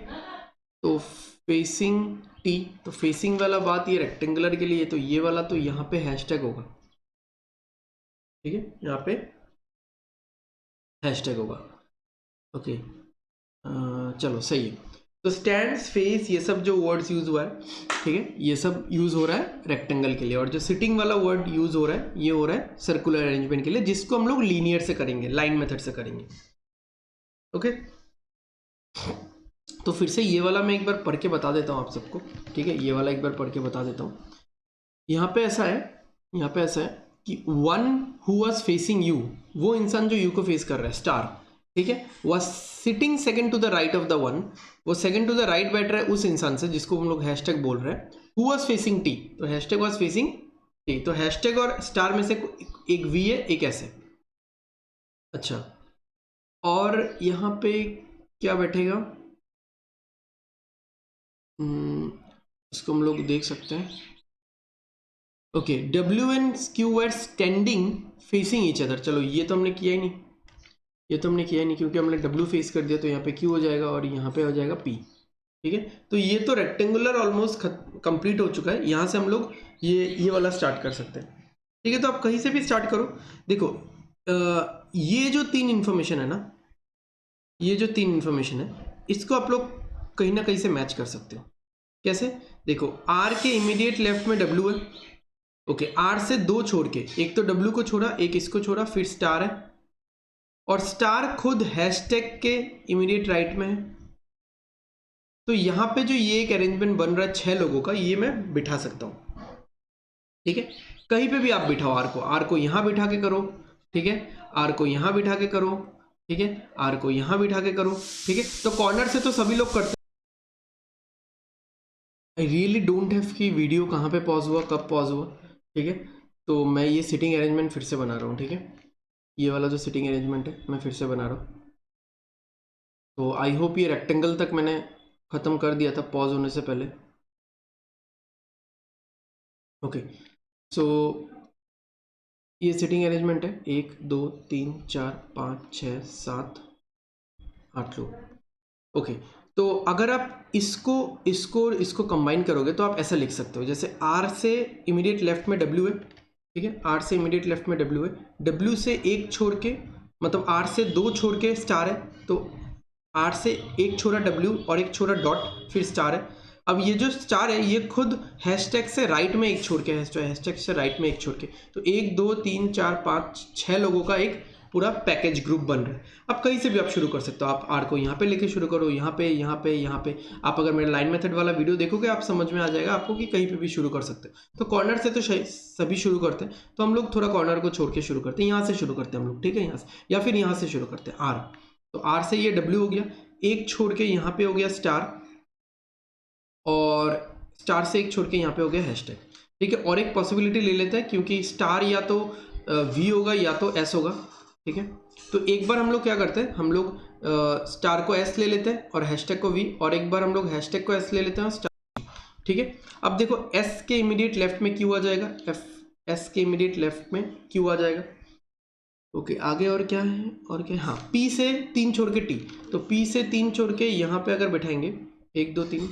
A: तो फेसिंग T, तो facing वाला बात ये rectangular के लिए, तो ये वाला तो यहाँ पे हैशटैग होगा। ठीक है, यहाँ पे हैशटैग होगा। ओके चलो सही है। तो स्टैंड्स, फेस, ये सब जो वर्ड्स यूज हुआ है, ठीक है, ये सब यूज हो रहा है रेक्टेंगल के लिए, और जो सिटिंग वाला वर्ड यूज हो रहा है ये हो रहा है सर्कुलर अरेंजमेंट के लिए, जिसको हम लोग लीनियर से करेंगे, लाइन मेथड से करेंगे। ओके, तो फिर से ये वाला मैं एक बार पढ़ के बता देता हूँ आप सबको। ठीक है, ये वाला एक बार पढ़ के बता देता हूँ। यहाँ पे ऐसा है, यहाँ पे ऐसा है कि one who was facing you, वो इंसान जो यू को फेस कर रहा है, स्टार, ठीक है, was sitting second to the right of the one, वो सेकंड टू द राइट बैठ रहा है उस इंसान से जिसको हम लोग हैशटैग बोल रहे हैं। हु वाज फेसिंग टी, तो हैशटैग वाज फेसिंग टी, तो हैशटैग और स्टार में से एक वी है, एक ऐसे। अच्छा, और यहाँ पे क्या बैठेगा, इसको हम लोग देख सकते हैं। Okay, W and Q were standing facing each other. चलो ये तो हमने किया ही नहीं, ये तो हमने किया ही नहीं, क्योंकि हमने W फेस कर दिया, तो यहाँ पे Q हो जाएगा और यहाँ पे हो जाएगा P। ठीक है। तो ये तो रेक्टेंगुलर ऑलमोस्ट कंप्लीट हो चुका है। यहाँ से हम लोग ये वाला स्टार्ट कर सकते हैं, ठीक है। तो आप कहीं से भी स्टार्ट करो। देखो ये जो 3 इन्फॉर्मेशन है ना, ये जो 3 इन्फॉर्मेशन है, इसको आप लोग कहीं ना कहीं से मैच कर सकते हो। कैसे? देखो R के इमीडिएट लेफ्ट में W है, ओके। R से 2 छोड़ के, एक तो W को छोड़ा, एक इसको छोड़ा, फिर स्टार है, और स्टार खुद हैशटैग के इमीडिएट राइट में है। तो यहाँ पे जो ये एक अरेंजमेंट बन रहा है 6 लोगों का, ये मैं बिठा सकता हूँ, ठीक है। कहीं पे भी आप बिठाओ R को यहाँ बिठा के करो, ठीक है। R को यहाँ बिठा के करो, ठीक है। R को यहाँ बिठा के करो, ठीक है। तो कॉर्नर से तो सभी लोग करते हैं। आई रियली डोंट हैव कि वीडियो कहाँ पे पॉज हुआ, कब पॉज हुआ, ठीक है। तो मैं ये सिटिंग अरेंजमेंट फिर से बना रहा हूँ, ठीक है। ये वाला जो सिटिंग अरेंजमेंट है मैं फिर से बना रहा हूँ। तो आई होप ये रेक्टेंगल तक मैंने ख़त्म कर दिया था पॉज होने से पहले, ओके। सो ये सिटिंग अरेंजमेंट है, 1 2 3 4 5 6 7 8 लोग, ओके। तो अगर आप इसको कंबाइन करोगे तो आप ऐसा लिख सकते हो, जैसे R से इमीडिएट लेफ्ट में W है, ठीक है। R से इमीडिएट लेफ्ट में W है, W से एक छोड़ के, मतलब R से 2 छोड़ के स्टार है, तो R से एक छोड़ा W और एक छोड़ा डॉट, फिर स्टार है। अब ये जो स्टार है ये खुद हैशटैग से राइट में एक छोड़ के, हैशटैग से राइट में एक छोड़ के, तो 1 2 3 4 5 6 लोगों का एक पूरा पैकेज ग्रुप बन रहा है। अब कहीं से भी आप शुरू कर सकते हो। आप R को यहाँ पे लेके शुरू करो, यहाँ पे यहाँ पे यहाँ पे। आप अगर मेरा लाइन मेथड वाला वीडियो देखोगे आप समझ में आ जाएगा आपको कि कहीं पे भी शुरू कर सकते हो। तो कॉर्नर से तो सभी शुरू करते हैं, तो हम लोग थोड़ा कॉर्नर को छोड़ के शुरू करते हैं, यहाँ से शुरू करते हैं हम लोग, ठीक है। यहाँ से या फिर यहाँ से शुरू करते हैं R। तो R से ये W हो गया, एक छोड़ के यहाँ पे हो गया स्टार, और स्टार से एक छोड़ के यहाँ पे हो गया हैशटैग, ठीक है। और एक पॉसिबिलिटी ले लेते हैं, क्योंकि स्टार या तो V होगा या तो S होगा, ठीक है। तो एक बार हम लोग क्या करते हैं, हम लोग स्टार को S ले लेते हैं और हैशटैग को V, और एक बार हम लोग हैशटैग को S ले लेते हैं और स्टार, ठीक है। अब देखो S के इमीडिएट लेफ्ट में Q आ जाएगा, S के इमीडिएट लेफ्ट में Q आ जाएगा, ओके। आगे और क्या है, और क्या, हाँ, P से 3 छोड़ के T, तो P से 3 छोड़ के यहाँ पे अगर बैठाएंगे 1 2 3,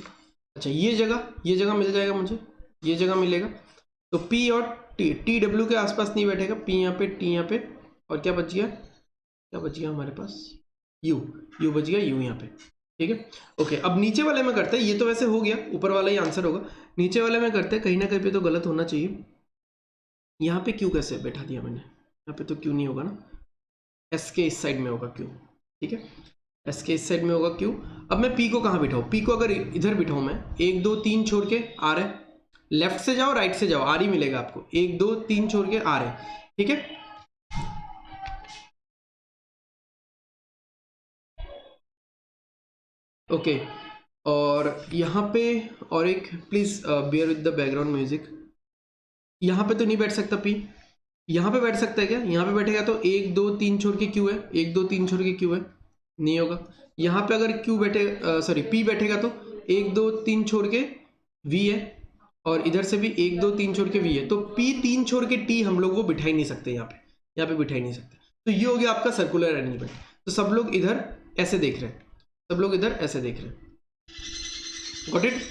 A: अच्छा ये जगह मिल जाएगा मुझे, ये जगह मिलेगा। तो P और T W के आसपास नहीं बैठेगा, P यहाँ पे, T यहाँ पे, और क्या बच गया हमारे पास, U बच गया, U यहाँ पे, ठीक है, ओके। अब नीचे वाले में करते हैं, ये तो वैसे हो गया, ऊपर वाला ही आंसर होगा। नीचे वाले में करते हैं, कहीं ना कहीं पे तो गलत होना चाहिए। यहाँ पे Q कैसे बैठा दिया मैंने, यहाँ पे तो Q नहीं होगा ना, S के इस साइड में होगा Q, ठीक है। S के इस साइड में होगा Q। अब मैं P को कहाँ बिठाऊँ, P को अगर इधर बिठाऊँ मैं, 1 2 3 छोड़ के R है, लेफ्ट से जाओ राइट से जाओ R ही मिलेगा आपको, 1 2 3 छोड़ के R है, ठीक है। ओके, और यहाँ पे और एक, please bear with the background music. यहाँ पे तो नहीं बैठ सकता P, यहाँ पे बैठ सकता है क्या, यहाँ पे बैठेगा तो 1 2 3 छोड़ के Q है, 1 2 3 छोड़ के Q है, नहीं होगा। यहाँ पे अगर Q बैठे, सॉरी P बैठेगा तो 1 2 3 छोड़ के V है, और इधर से भी 1 2 3 छोड़ के V है, तो P 3 छोड़ के T हम लोग वो बिठा ही नहीं सकते, यहाँ पे बिठा ही नहीं सकते। तो ये हो गया आपका सर्कुलर अरेंजमेंट। तो सब लोग इधर ऐसे देख रहे हैं, सब लोग इधर ऐसे देख रहे हैं, गॉट इट।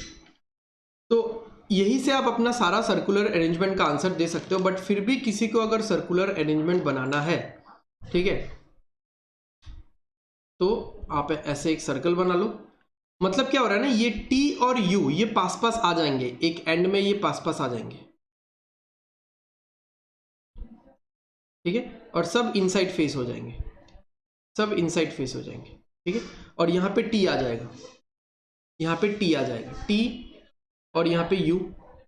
A: तो यही से आप अपना सारा सर्कुलर अरेंजमेंट का आंसर दे सकते हो। बट फिर भी किसी को अगर सर्कुलर अरेंजमेंट बनाना है, ठीक है, तो आप ऐसे एक सर्कल बना लो। मतलब क्या हो रहा है ना, ये T और U ये पास पास आ जाएंगे, एक एंड में ये पास पास आ जाएंगे, ठीक है, और सब इनसाइड फेस हो जाएंगे, सब इनसाइड फेस हो जाएंगे, ठीक है। और यहाँ पे T आ जाएगा, यहाँ पे T आ जाएगा, T, और यहाँ पे U,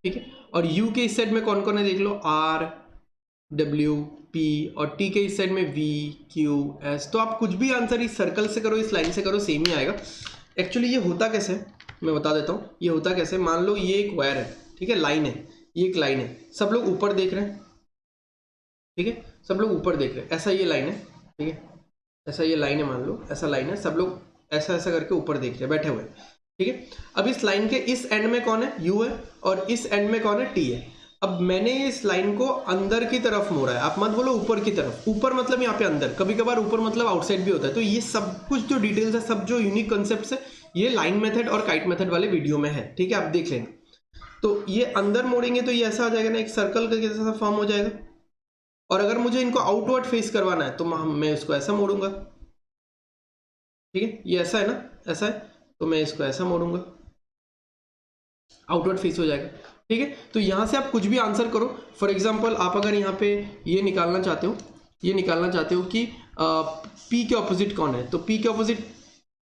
A: ठीक है। और U के इस साइड में कौन कौन है देख लो, R W P, और T के इस साइड में V Q S। तो आप कुछ भी आंसर इस सर्कल से करो, इस लाइन से करो, सेम ही आएगा। एक्चुअली ये होता कैसे मैं बता देता हूँ, ये होता कैसे, मान लो ये एक वायर है, ठीक है, लाइन है, ये एक लाइन है, सब लोग ऊपर देख रहे हैं, ठीक है, सब लोग ऊपर देख रहे हैं, ऐसा ये लाइन है, ठीक है, ऐसा ये लाइन है, मान लो ऐसा लाइन है, सब लोग ऐसा ऐसा करके ऊपर देख रहे हैं, बैठे हुए, ठीक है। अब इस लाइन के इस एंड में कौन है, U है, और इस एंड में कौन है, T है। अब मैंने इस लाइन को अंदर की तरफ मोड़ा है, आप मत बोलो ऊपर की तरफ, ऊपर मतलब यहाँ पे अंदर, कभी कभार ऊपर मतलब आउटसाइड भी होता है। तो ये सब कुछ जो डिटेल्स है, सब जो यूनिक कॉन्सेप्ट्स है, ये लाइन मेथड और काइट मेथड वाले वीडियो में है, ठीक है, आप देख लेना। तो ये अंदर मोड़ेंगे तो ये ऐसा आ जाएगा ना, एक सर्कल का जैसा फॉर्म हो जाएगा। और अगर मुझे इनको आउटवर्ड फेस करवाना है तो मैं इसको ऐसा मोड़ूंगा, ठीक है, ये ऐसा है ना, ऐसा है, तो मैं इसको ऐसा मोड़ूंगा, आउटवर्ड फेस हो जाएगा, ठीक है। तो यहाँ से आप कुछ भी आंसर करो। फॉर एग्जांपल आप अगर यहाँ पे ये निकालना चाहते हो, ये निकालना चाहते हो कि P के ऑपोजिट कौन है, तो P के ऑपोजिट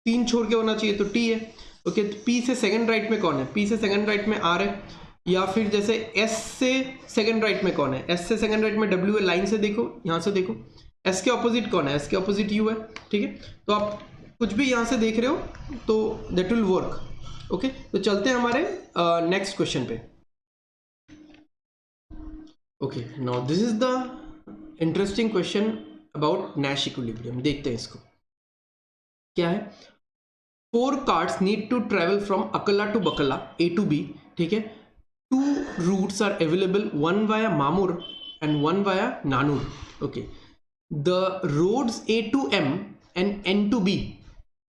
A: 3 छोड़ के होना चाहिए, तो T है। ओके, तो P से सेकंड राइट में कौन है, P से सेकंड राइट में R है। या फिर जैसे S से सेकंड राइट में कौन है, S से सेकंड राइट में W है, लाइन से देखो, यहाँ से देखो, S के ऑपोजिट कौन है, S के ऑपोजिट U है, ठीक है। तो आप कुछ भी यहाँ से देख रहे हो तो दैट विल वर्क। ओके, तो चलते हैं हमारे नेक्स्ट क्वेश्चन पे। Okay, now this is the interesting question about Nash equilibrium. देखते हैं इसको क्या है। 4 cars need to travel from Akla to Bakla, A to B, ठीक है। 2 routes are available, one via Mamur and one via Nanur. Okay, the roads A to M and N to B,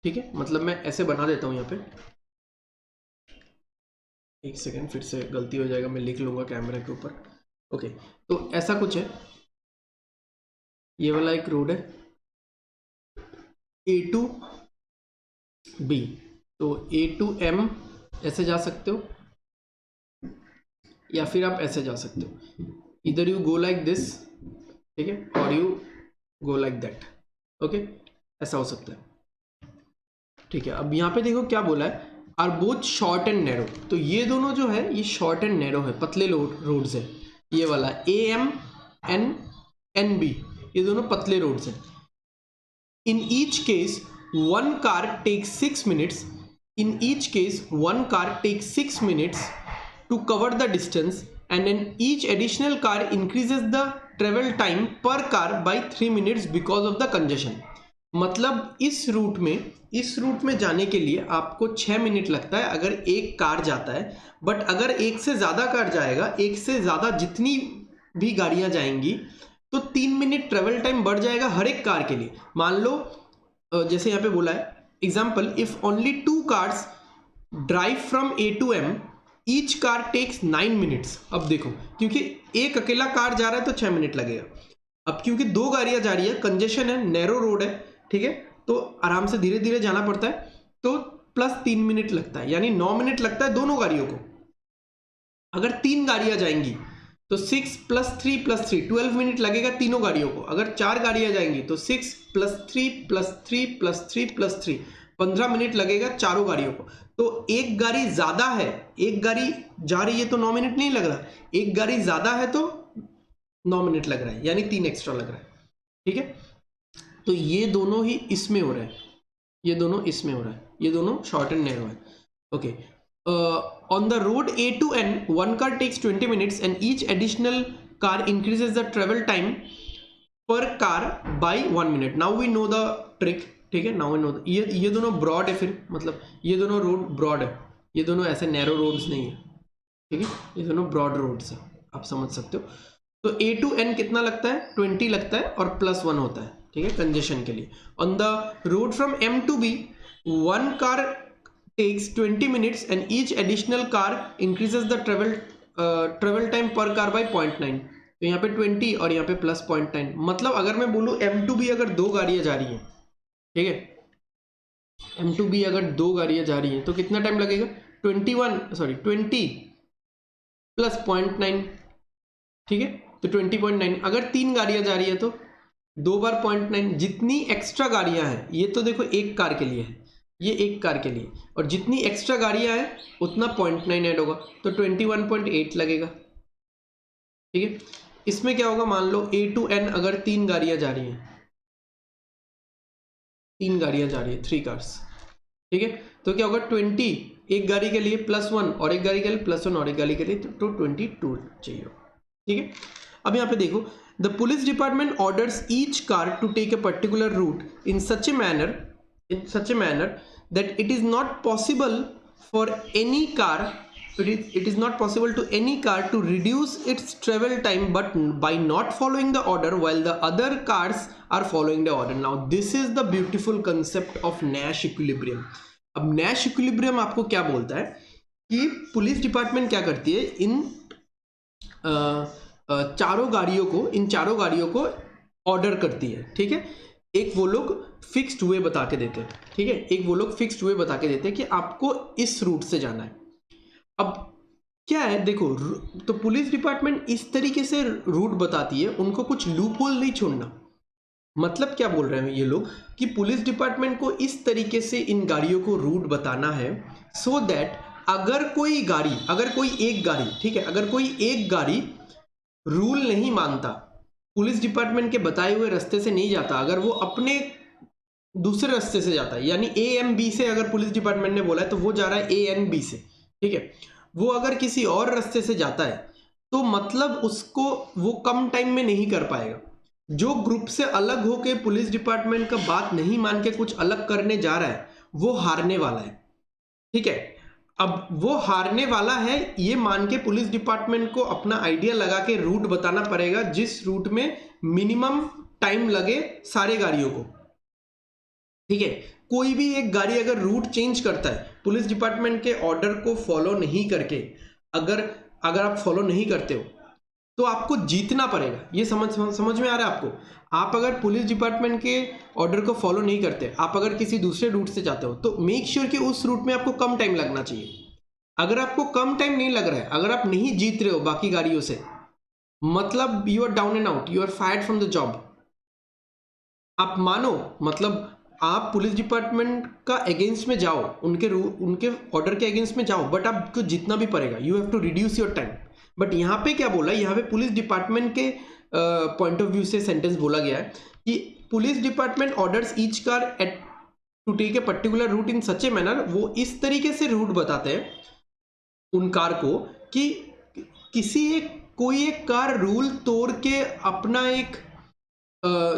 A: ठीक है, मतलब मैं ऐसे बना देता हूं यहाँ पे, एक सेकेंड, फिर से गलती हो जाएगा, मैं लिख लूंगा कैमरा के ऊपर। ओके, तो ऐसा कुछ है, ये वाला एक रोड है A to B, तो A to M ऐसे जा सकते हो, या फिर आप ऐसे जा सकते हो, इधर यू गो लाइक दिस, ठीक है, और you go like that. Okay, ऐसा हो सकता है, ठीक है। अब यहाँ पे देखो क्या बोला है, are both short and narrow, तो ये दोनों जो है ये शॉर्ट एंड नैरो है, पतले रोड्स है। ये वाला AM and NB, ये दोनों पतले रोड्स हैं। In each case one car takes 6 minutes, in each case one car takes 6 minutes to cover the distance, and then each additional car increases the travel time per car by 3 minutes because of the congestion। मतलब इस root में जाने के लिए आपको 6 minute लगता है अगर एक कार जाता है, बट अगर एक से ज़्यादा कार जाएगा, एक से ज़्यादा जितनी भी गाड़ियाँ जाएंगी, तो 3 मिनट ट्रेवल टाइम बढ़ जाएगा हर एक कार के लिए। मान लो जैसे यहाँ पे बोला है example, if only 2 cars drive from A to M, each car takes 9 minutes. अब देखो, क्योंकि एक अकेला कार जा रहा है तो 6 मिनट लगेगा। अब क्योंकि 2 गाड़ियां जा रही है, कंजेशन है, नैरो रोड है, ठीक है, तो आराम से धीरे धीरे जाना पड़ता है, तो प्लस 3 मिनट लगता है, यानी 9 मिनट लगता है दोनों गाड़ियों को। अगर 3 गाड़ियां जाएंगी तो 6 + 3 + 3 12 मिनट लगेगा तीनों गाड़ियों को। अगर 4 गाड़ियां जाएंगी तो 6 + 3 + 3 + 3 + 3 15 मिनट लगेगा चारों गाड़ियों को। तो एक गाड़ी ज्यादा है, एक गाड़ी जा रही है तो 9 मिनट नहीं लग रहा, एक गाड़ी ज्यादा है तो 9 मिनट लग रहा है, यानी 3 एक्स्ट्रा लग रहा है, ठीक है। तो ये दोनों ही इसमें हो रहा है, ये दोनों इसमें हो रहा है, ये दोनों शॉर्ट एंड नैरो है। Okay, on the road A to N, one car takes 20 minutes and each additional car increases the travel time per car by 1 minute. Now we know the trick, ठीक है, now we know ये दोनों broad है, फिर मतलब ये दोनों road broad है, ये दोनों ऐसे नैरो रोड्स नहीं है, ठीक है, ये दोनों ब्रॉड रोड्स है, आप समझ सकते हो। तो A to N कितना लगता है, 20 लगता है और +1 होता है, ठीक है, कंजेशन के लिए। On the road from M to B, one car takes 20 minutes and each additional car increases the travel time per car by 0.9। तो यहाँ पे 20 और यहाँ पे +0.9, मतलब अगर मैं बोलूँ M to B अगर 2 गाड़ियाँ जा रही हैं, ठीक है, M to B अगर 2 गाड़ियाँ जा रही हैं तो कितना टाइम लगेगा, 20 + 0.9, ठीक है, तो 20.9। अगर 3 गाड़ियाँ जा रही है तो 2 बार 0.9, जितनी एक्स्ट्रा गाड़ियाँ हैं, ये तो देखो एक कार के लिए है, ये एक कार के लिए, और जितनी एक्स्ट्रा गाड़ियां हैं उतना 0.9 ऐड होगा, तो 21.8 लगेगा, ठीक है। इसमें क्या होगा, मान लो A to N अगर 3 गाड़ियां जा रही हैं, 3 गाड़ियां जा रही है, 3 कार्स, ठीक है, तो क्या होगा 20 एक गाड़ी के लिए +1 और एक गाड़ी के लिए +1 और एक गाड़ी के लिए, तो 22 चाहिए, ठीक है। अब यहाँ पे देखो, the police department orders each car to take a particular route in such a manner that it is not possible for any car it is not possible to any car to reduce its travel time but by not following the order while the other cars are following the order. Now this is the beautiful concept of Nash equilibrium. अब Nash equilibrium आपको क्या बोलता है कि police department क्या करती है, इन चारों गाड़ियों को ऑर्डर करती है, ठीक है। एक वो लोग फिक्स्ड वे बता के देते हैं, ठीक है, एक वो लोग फिक्स्ड वे बता के देते हैं कि आपको इस रूट से जाना है। अब क्या है, देखो, तो पुलिस डिपार्टमेंट इस तरीके से रूट बताती है, उनको कुछ लूप होल नहीं छोड़ना। मतलब क्या बोल रहे हैं ये लोग कि पुलिस डिपार्टमेंट को इस तरीके से इन गाड़ियों को रूट बताना है सो दैट अगर कोई एक गाड़ी, ठीक है, अगर कोई एक गाड़ी रूल नहीं मानता, पुलिस डिपार्टमेंट के बताए हुए रास्ते से नहीं जाता, अगर वो अपने दूसरे रास्ते से जाता है, यानी AMB से अगर पुलिस डिपार्टमेंट ने बोला है तो वो जा रहा है ANB से, ठीक है, वो अगर किसी और रास्ते से जाता है तो मतलब उसको वो कम टाइम में नहीं कर पाएगा। जो ग्रुप से अलग होके पुलिस डिपार्टमेंट का बात नहीं मान के कुछ अलग करने जा रहा है वो हारने वाला है, ठीक है। अब वो हारने वाला है ये मान के पुलिस डिपार्टमेंट को अपना आइडिया लगा के रूट बताना पड़ेगा जिस रूट में मिनिमम टाइम लगे सारे गाड़ियों को, ठीक है। कोई भी एक गाड़ी अगर रूट चेंज करता है पुलिस डिपार्टमेंट के ऑर्डर को फॉलो नहीं करके, अगर आप फॉलो नहीं करते हो तो आपको जीतना पड़ेगा। ये समझ में आ रहा है आपको? आप अगर पुलिस डिपार्टमेंट के ऑर्डर को फॉलो नहीं करते, आप अगर किसी दूसरे रूट से जाते हो तो मेक श्योर कि उस रूट में आपको कम टाइम लगना चाहिए। अगर आपको कम टाइम नहीं लग रहा है, अगर आप नहीं जीत रहे हो बाकी गाड़ियों से, मतलब you are down and out, you are fired from the job. आप मानो, मतलब आप पुलिस डिपार्टमेंट का अगेंस्ट में जाओ, उनके ऑर्डर के अगेंस्ट में जाओ, बट आपको जितना भी पड़ेगा, you have to reduce your time. But यहाँ पे क्या बोला, यहाँ पे पुलिस डिपार्टमेंट के पॉइंट ऑफ व्यू से सेंटेंस बोला गया है कि police department orders each car at to take a particular route in such a manner. वो इस तरीके से रूट बताते हैं उन कार को कि कोई एक कार रूल तोड़ के अपना एक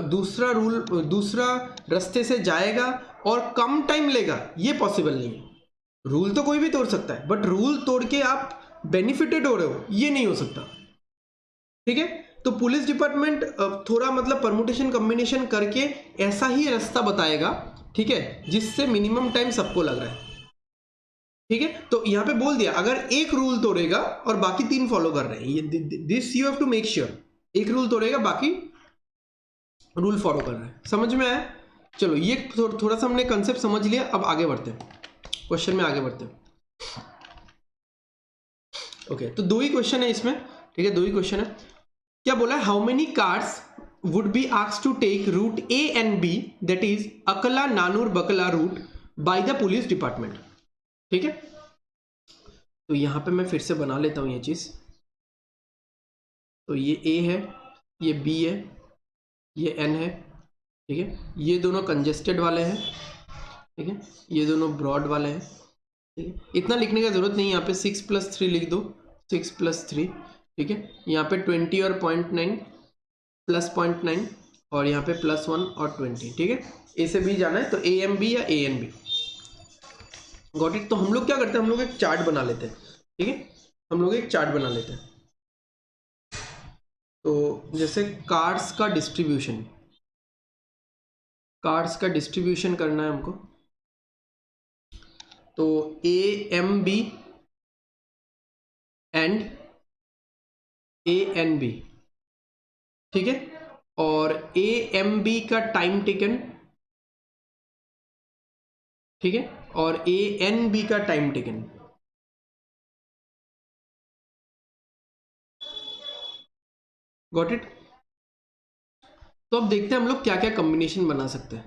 A: दूसरा रास्ते से जाएगा और कम टाइम लेगा, ये पॉसिबल नहीं है। रूल तो कोई भी तोड़ सकता है, बट रूल तोड़ के आप बेनिफिटेड हो रहे हो, ये नहीं हो सकता, ठीक है। तो पुलिस डिपार्टमेंट थोड़ा मतलब परमुटेशन कॉम्बिनेशन करके ऐसा ही रास्ता बताएगा, ठीक है, जिससे मिनिमम टाइम सबको लग रहा है, ठीक है। तो यहां पे बोल दिया अगर एक रूल तोड़ेगा और बाकी 3 फॉलो कर रहे हैं, this you have to make sure. एक रूल तोड़ेगा, बाकी रूल फॉलो कर रहे हैं। समझ में आया? चलो, ये थोड़ा सा हमने कंसेप्ट समझ लिया। अब आगे बढ़ते हैं, क्वेश्चन में आगे बढ़ते हैं। ओके, तो 2 ही क्वेश्चन है इसमें, ठीक है, 2 ही क्वेश्चन है। क्या बोला है, how many cars would be asked to take route A and B, that is Akla Nanur Bakla route by the police department, ठीक है। तो यहां पे मैं फिर से बना लेता हूं ये चीज। तो ये A है, ये B है, ये N है, ठीक है। ये दोनों कंजेस्टेड वाले हैं, ठीक है, ये दोनों ब्रॉड वाले हैं, ठीक है। इतना लिखने का जरूरत नहीं, यहाँ पे 6 + 3 लिख दो, 6 + 3, ठीक है। यहाँ पे 20 और 0.9 प्लस 0.9 और यहाँ पे +1 और 20, ठीक है। A से B जाना है तो AMB या ANB, गॉट इट। तो हम लोग क्या करते हैं, हम लोग एक चार्ट बना लेते हैं, ठीक है, हम लोग एक चार्ट बना लेते हैं। तो जैसे कार्स का डिस्ट्रीब्यूशन करना है हमको, तो AMB एंड ANB, ठीक है, और AMB का टाइम टेकन, ठीक है, और ANB का टाइम टेकन। Got it. तो अब देखते हैं हम लोग क्या क्या कॉम्बिनेशन बना सकते हैं,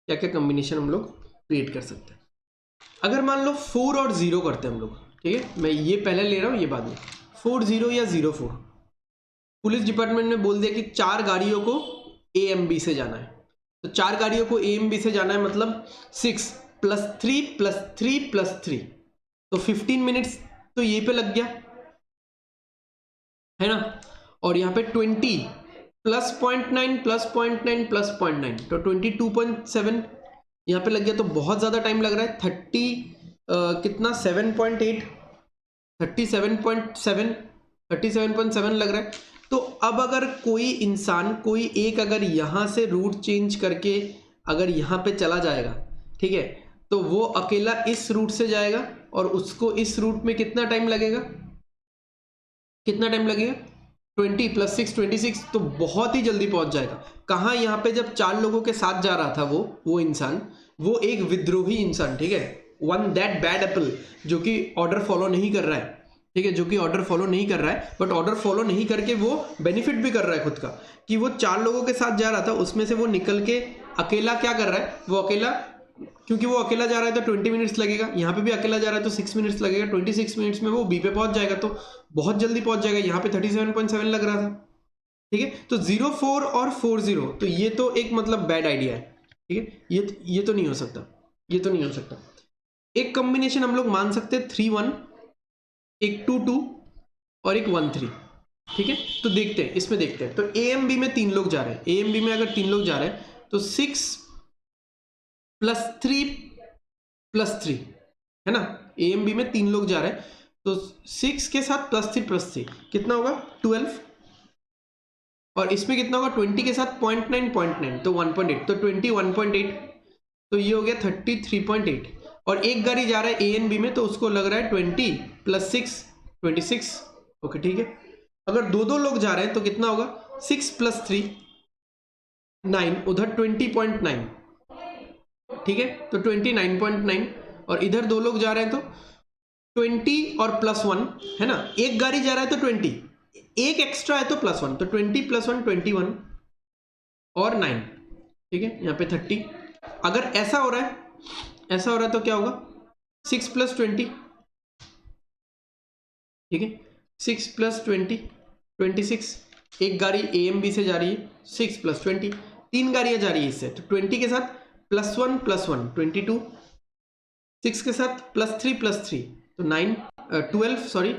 A: क्या क्या कॉम्बिनेशन हम लोग क्रिएट कर सकते हैं। अगर मान लो 4 और 0 करते हैं हम लोग, ठीक है, मैं ये पहले ले रहा हूँ, ये बाद में 4-0 या 0-4। पुलिस डिपार्टमेंट ने बोल दिया कि 4 गाड़ियों को AMB से जाना है, तो 4 गाड़ियों को AMB से जाना है, मतलब 6 + 3 + 3 + 3, तो 15 मिनट्स तो ये पे लग गया है ना। और यहाँ पे 20 + 0.9 + 0.9 + 0.9, तो 22.7 यहाँ पे लग गया। तो बहुत ज़्यादा टाइम लग रहा है, 30 कितना 7.8, 37.7 लग रहा है। तो अब अगर कोई इंसान, कोई एक अगर यहाँ से रूट चेंज करके अगर यहाँ पे चला जाएगा, ठीक है, तो वो अकेला इस रूट से जाएगा और उसको इस रूट में कितना टाइम लगेगा, 20 + 6 26, तो बहुत ही जल्दी पहुंच जाएगा। कहाँ, यहाँ पे जब 4 लोगों के साथ जा रहा था वो इंसान, वो एक विद्रोही इंसान, ठीक है, वन दैट बैड एप्पल, जो कि ऑर्डर फॉलो नहीं कर रहा है, ठीक है, जो कि ऑर्डर फॉलो नहीं कर रहा है, बट ऑर्डर फॉलो नहीं करके वो बेनिफिट भी कर रहा है खुद का, कि वो 4 लोगों के साथ जा रहा था, उसमें से वो निकल के अकेला क्या कर रहा है, वो अकेला, क्योंकि वो अकेला जा रहा है तो 20 मिनट्स लगेगा, यहाँ पे भी अकेला जा रहा है तो 6 मिनट्स लगेगा, 26 मिनट्स में वो बी पे पहुंच जाएगा, तो बहुत जल्दी पहुंच जाएगा। यहाँ पे 37.7 लग रहा था, ठीक है। तो 04 और 40, तो ये तो एक मतलब बैड आइडिया है, ठीक है, ये तो नहीं हो सकता, ये तो नहीं हो सकता। एक कॉम्बिनेशन हम लोग मान सकते हैं 3-1, एक 2-2 और एक 1-3, ठीक है। तो देखते हैं, इसमें देखते हैं। तो ए एम बी में 3 लोग जा रहे हैं, ए एम बी में अगर 3 लोग जा रहे हैं तो 6 + 3 + 3 है ना, ए एम बी में 3 लोग जा रहे हैं, तो 6 के साथ +3 कितना होगा, 12, और इसमें कितना होगा, 20 के साथ 0.9 तो 1.8, तो 20 1.8, तो ये हो गया 33.8। और एक गाड़ी जा रहा है ए एन बी में, तो उसको लग रहा है 20 + 6 26, ओके, ठीक है। अगर 2 लोग जा रहे हैं तो कितना होगा, 6 + 3 9, उधर 20.9, ठीक है, तो 29.9, और इधर 2 लोग जा रहे हैं तो 20 और +1 है ना, एक गाड़ी जा रहा है तो 20, एक एक्स्ट्रा है तो +1, तो 20 + 1 21 और 9, ठीक है, यहाँ पे 30। अगर ऐसा हो रहा है तो क्या होगा, 6 + 20, ठीक है, 6 + 20 26, एक गाड़ी ए एम बी से जा रही है, 6 + 20, 3 गाड़ियां जा रही है इससे, तो 20 के साथ +1 + 1 22, 6 के साथ +3 + 3 तो 9 12 सॉरी,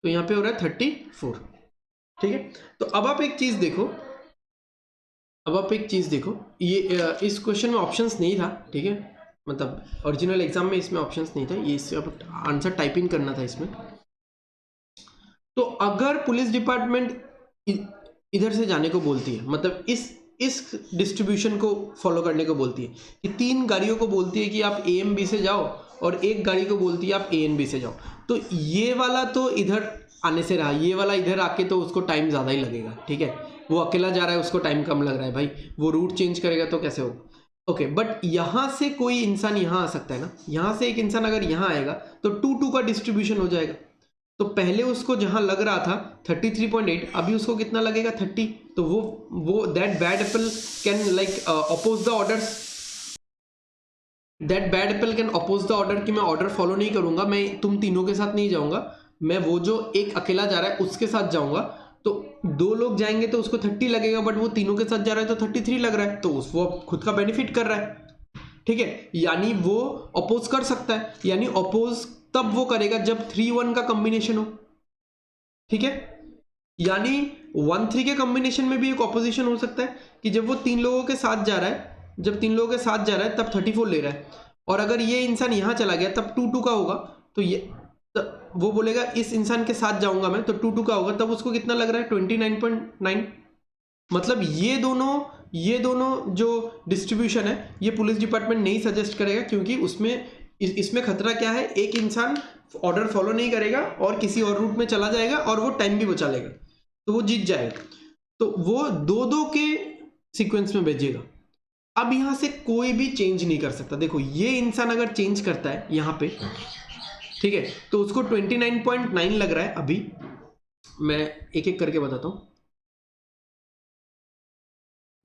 A: तो यहाँ पे हो रहा है 34, ठीक है। तो अब आप एक चीज देखो, ये इस क्वेश्चन में ऑप्शंस नहीं था, ठीक है, मतलब ओरिजिनल एग्जाम में इसमें ऑप्शंस नहीं था, ये इससे आंसर टाइप इन करना था इसमें। तो अगर पुलिस डिपार्टमेंट इधर से जाने को बोलती है, मतलब इस डिस्ट्रीब्यूशन को फॉलो करने को बोलती है, कि 3 गाड़ियों को बोलती है कि आप ए एम बी से जाओ, और एक गाड़ी को बोलती है आप ए एन बी से जाओ, तो ये वाला तो इधर आने से रहा, ये वाला इधर आके तो उसको टाइम ज़्यादा ही लगेगा, ठीक है, वो अकेला जा रहा है, उसको टाइम कम लग रहा है भाई, वो रूट चेंज करेगा तो कैसे होगा, ओके। बट यहाँ से कोई इंसान यहाँ आ सकता है ना, यहाँ से एक इंसान अगर यहाँ आएगा तो 2-2 का डिस्ट्रीब्यूशन हो जाएगा, तो पहले उसको जहां लग रहा था 33.8, अभी उसको कितना लगेगा, 30, तो वो that bad apple can like oppose the orders, that bad apple can oppose the order, कि मैं ऑर्डर फॉलो नहीं करूंगा, मैं तुम तीनों के साथ नहीं जाऊंगा, मैं वो जो एक अकेला जा रहा है उसके साथ जाऊंगा, तो 2 लोग जाएंगे तो उसको 30 लगेगा, बट वो तीनों के साथ जा रहा है तो 33 लग रहा है, तो वो खुद का बेनिफिट कर रहा है, ठीक है, यानी वो अपोज कर सकता है, यानी अपोज तब वो करेगा जब 3-1 का कॉम्बिनेशन हो, ठीक है, यानी 1-3 के कॉम्बिनेशन में भी एक ऑपोजिशन हो सकता है, कि जब वो 3 लोगों के साथ जा रहा है, तब 34 ले रहा है, और अगर ये इंसान यहां चला गया तब 2-2 का होगा, तो ये वो बोलेगा इस इंसान के साथ जाऊंगा मैं, तो 2-2 का होगा, तब उसको कितना लग रहा है, 29.9। मतलब ये दोनों जो डिस्ट्रीब्यूशन है, ये पुलिस डिपार्टमेंट नहीं सजेस्ट करेगा, क्योंकि इसमें खतरा क्या है, एक इंसान ऑर्डर फॉलो नहीं करेगा और किसी और रूट में चला जाएगा और वो टाइम भी बचा लेगा, तो वो जीत जाएगा, तो वो 2-2 के सीक्वेंस में भेजेगा। अब यहां से कोई भी चेंज नहीं कर सकता, देखो ये इंसान अगर चेंज करता है यहां पे, ठीक है, तो उसको 29.9 लग रहा है, अभी मैं एक एक करके बताता हूं,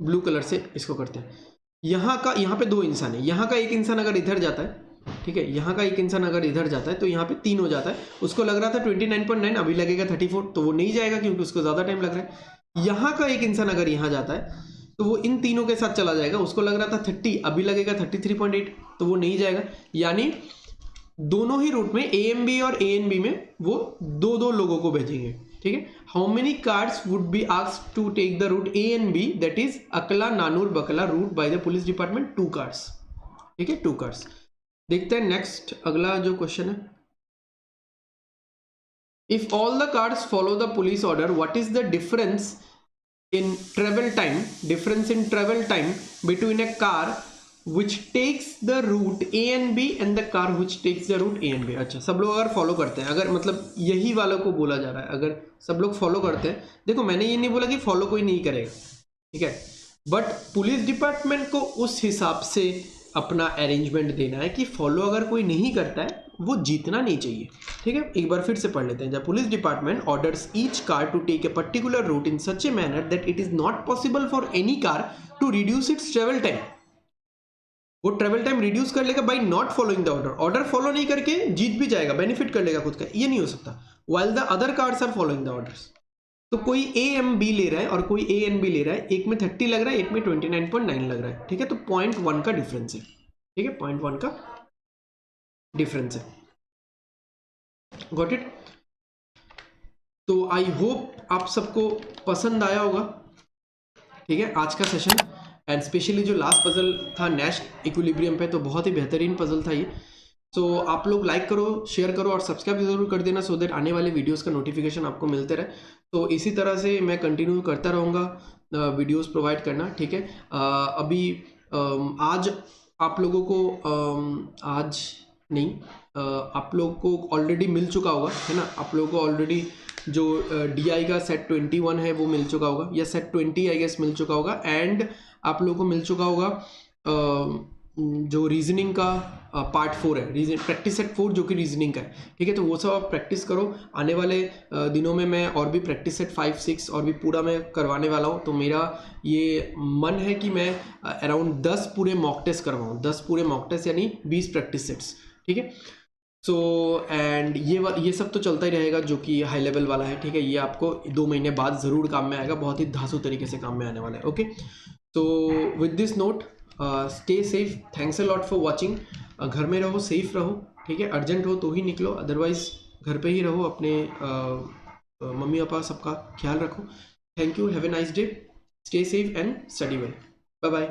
A: ब्लू कलर से इसको करते हैं, यहाँ पे 2 इंसान है, यहाँ का एक इंसान अगर इधर जाता है, ठीक है, यहाँ का एक इंसान अगर इधर जाता है तो यहाँ पे 3 हो जाता है, उसको लग रहा था 29.9, अभी लगेगा 34, तो वो नहीं जाएगा क्योंकि उसको ज्यादा टाइम लग रहा है। यहाँ का एक इंसान अगर यहाँ जाता है तो वो इन तीनों के साथ चला जाएगा, उसको लग रहा था 30, अभी लगेगा 33.8, तो वो नहीं जाएगा, यानी दोनों ही रूट में ए एम बी और ए एन बी में वो 2-2 लोगों को भेजेंगे, ठीक है। How many cars would be asked to take the route A and B, that is Akla Nanur Bakla route by the police department, 2 cars, ठीक है, 2 कार्ड्स। देखते हैं नेक्स्ट अगला जो क्वेश्चन है, If all the cars follow the police order, what is the difference in travel time between a car which takes the route A and B and the car which takes the route A and B? अच्छा, सब लोग अगर follow करते हैं, अगर मतलब यही वालों को बोला जा रहा है, अगर सब लोग फॉलो करते हैं, देखो मैंने ये नहीं बोला कि फॉलो कोई नहीं करेगा, ठीक है, बट पुलिस डिपार्टमेंट को उस हिसाब से अपना अरेंजमेंट देना है कि फॉलो अगर कोई नहीं करता है वो जीतना नहीं चाहिए, ठीक है। एक बार फिर से पढ़ लेते हैं। जब police department orders each car to take a particular route in such a manner that it is not possible for any car to reduce its travel time, वो ट्रेवल टाइम रिड्यूस कर लेगा by not following the order. Order follow नहीं करके जीत भी जाएगा, benefit कर लेगा खुद का, ये नहीं हो सकता। While the other cars are following the orders. तो कोई ए एम बी ले रहा है और कोई ए एन बी ले रहा है, एक में 30 लग रहा है, एक में 29.9 लग रहा है, ठीक है। तो 0.1 का डिफरेंस है, ठीक है, 0.1 का डिफरेंस है। Got it. तो आई होप आप सबको पसंद आया होगा, ठीक है, आज का सेशन। एंड स्पेशली जो लास्ट पजल था नैश इक्विलिब्रियम पे, तो बहुत ही बेहतरीन पजल था ये। तो आप लोग लाइक करो, शेयर करो और सब्सक्राइब जरूर कर देना, सो दैट आने वाले वीडियोस का नोटिफिकेशन आपको मिलते रहे। तो इसी तरह से मैं कंटिन्यू करता रहूँगा वीडियोस प्रोवाइड करना, ठीक है। अभी आज आप लोगों को आज नहीं, आप लोगों को ऑलरेडी मिल चुका होगा, है ना, आप लोगों को ऑलरेडी जो DI का सेट 21 है वो मिल चुका होगा, या सेट 20 आई गेस मिल चुका होगा। एंड आप लोगों को मिल चुका होगा जो रीजनिंग का पार्ट 4 है, प्रैक्टिस सेट 4 जो कि रीजनिंग का है, ठीक है। तो वो सब आप प्रैक्टिस करो। आने वाले दिनों में मैं और भी प्रैक्टिस सेट 5, 6 और भी पूरा मैं करवाने वाला हूँ। तो मेरा ये मन है कि मैं अराउंड 10 पूरे मॉक टेस्ट करवाऊँ, 10 पूरे मॉक टेस्ट यानी 20 प्रैक्टिस सेट्स, ठीक है। सो एंड ये सब तो चलता ही रहेगा जो कि हाई लेवल वाला है, ठीक है। ये आपको 2 महीने बाद ज़रूर काम में आएगा, बहुत ही धांसू तरीके से काम में आने वाला है। ओके, तो with this note stay safe, thanks a lot for watching. घर में रहो, सेफ रहो, ठीक है। अर्जेंट हो तो ही निकलो, अदरवाइज घर पे ही रहो, अपने मम्मी पापा सबका ख्याल रखो। Thank you, have a nice day, stay safe and study well, bye bye.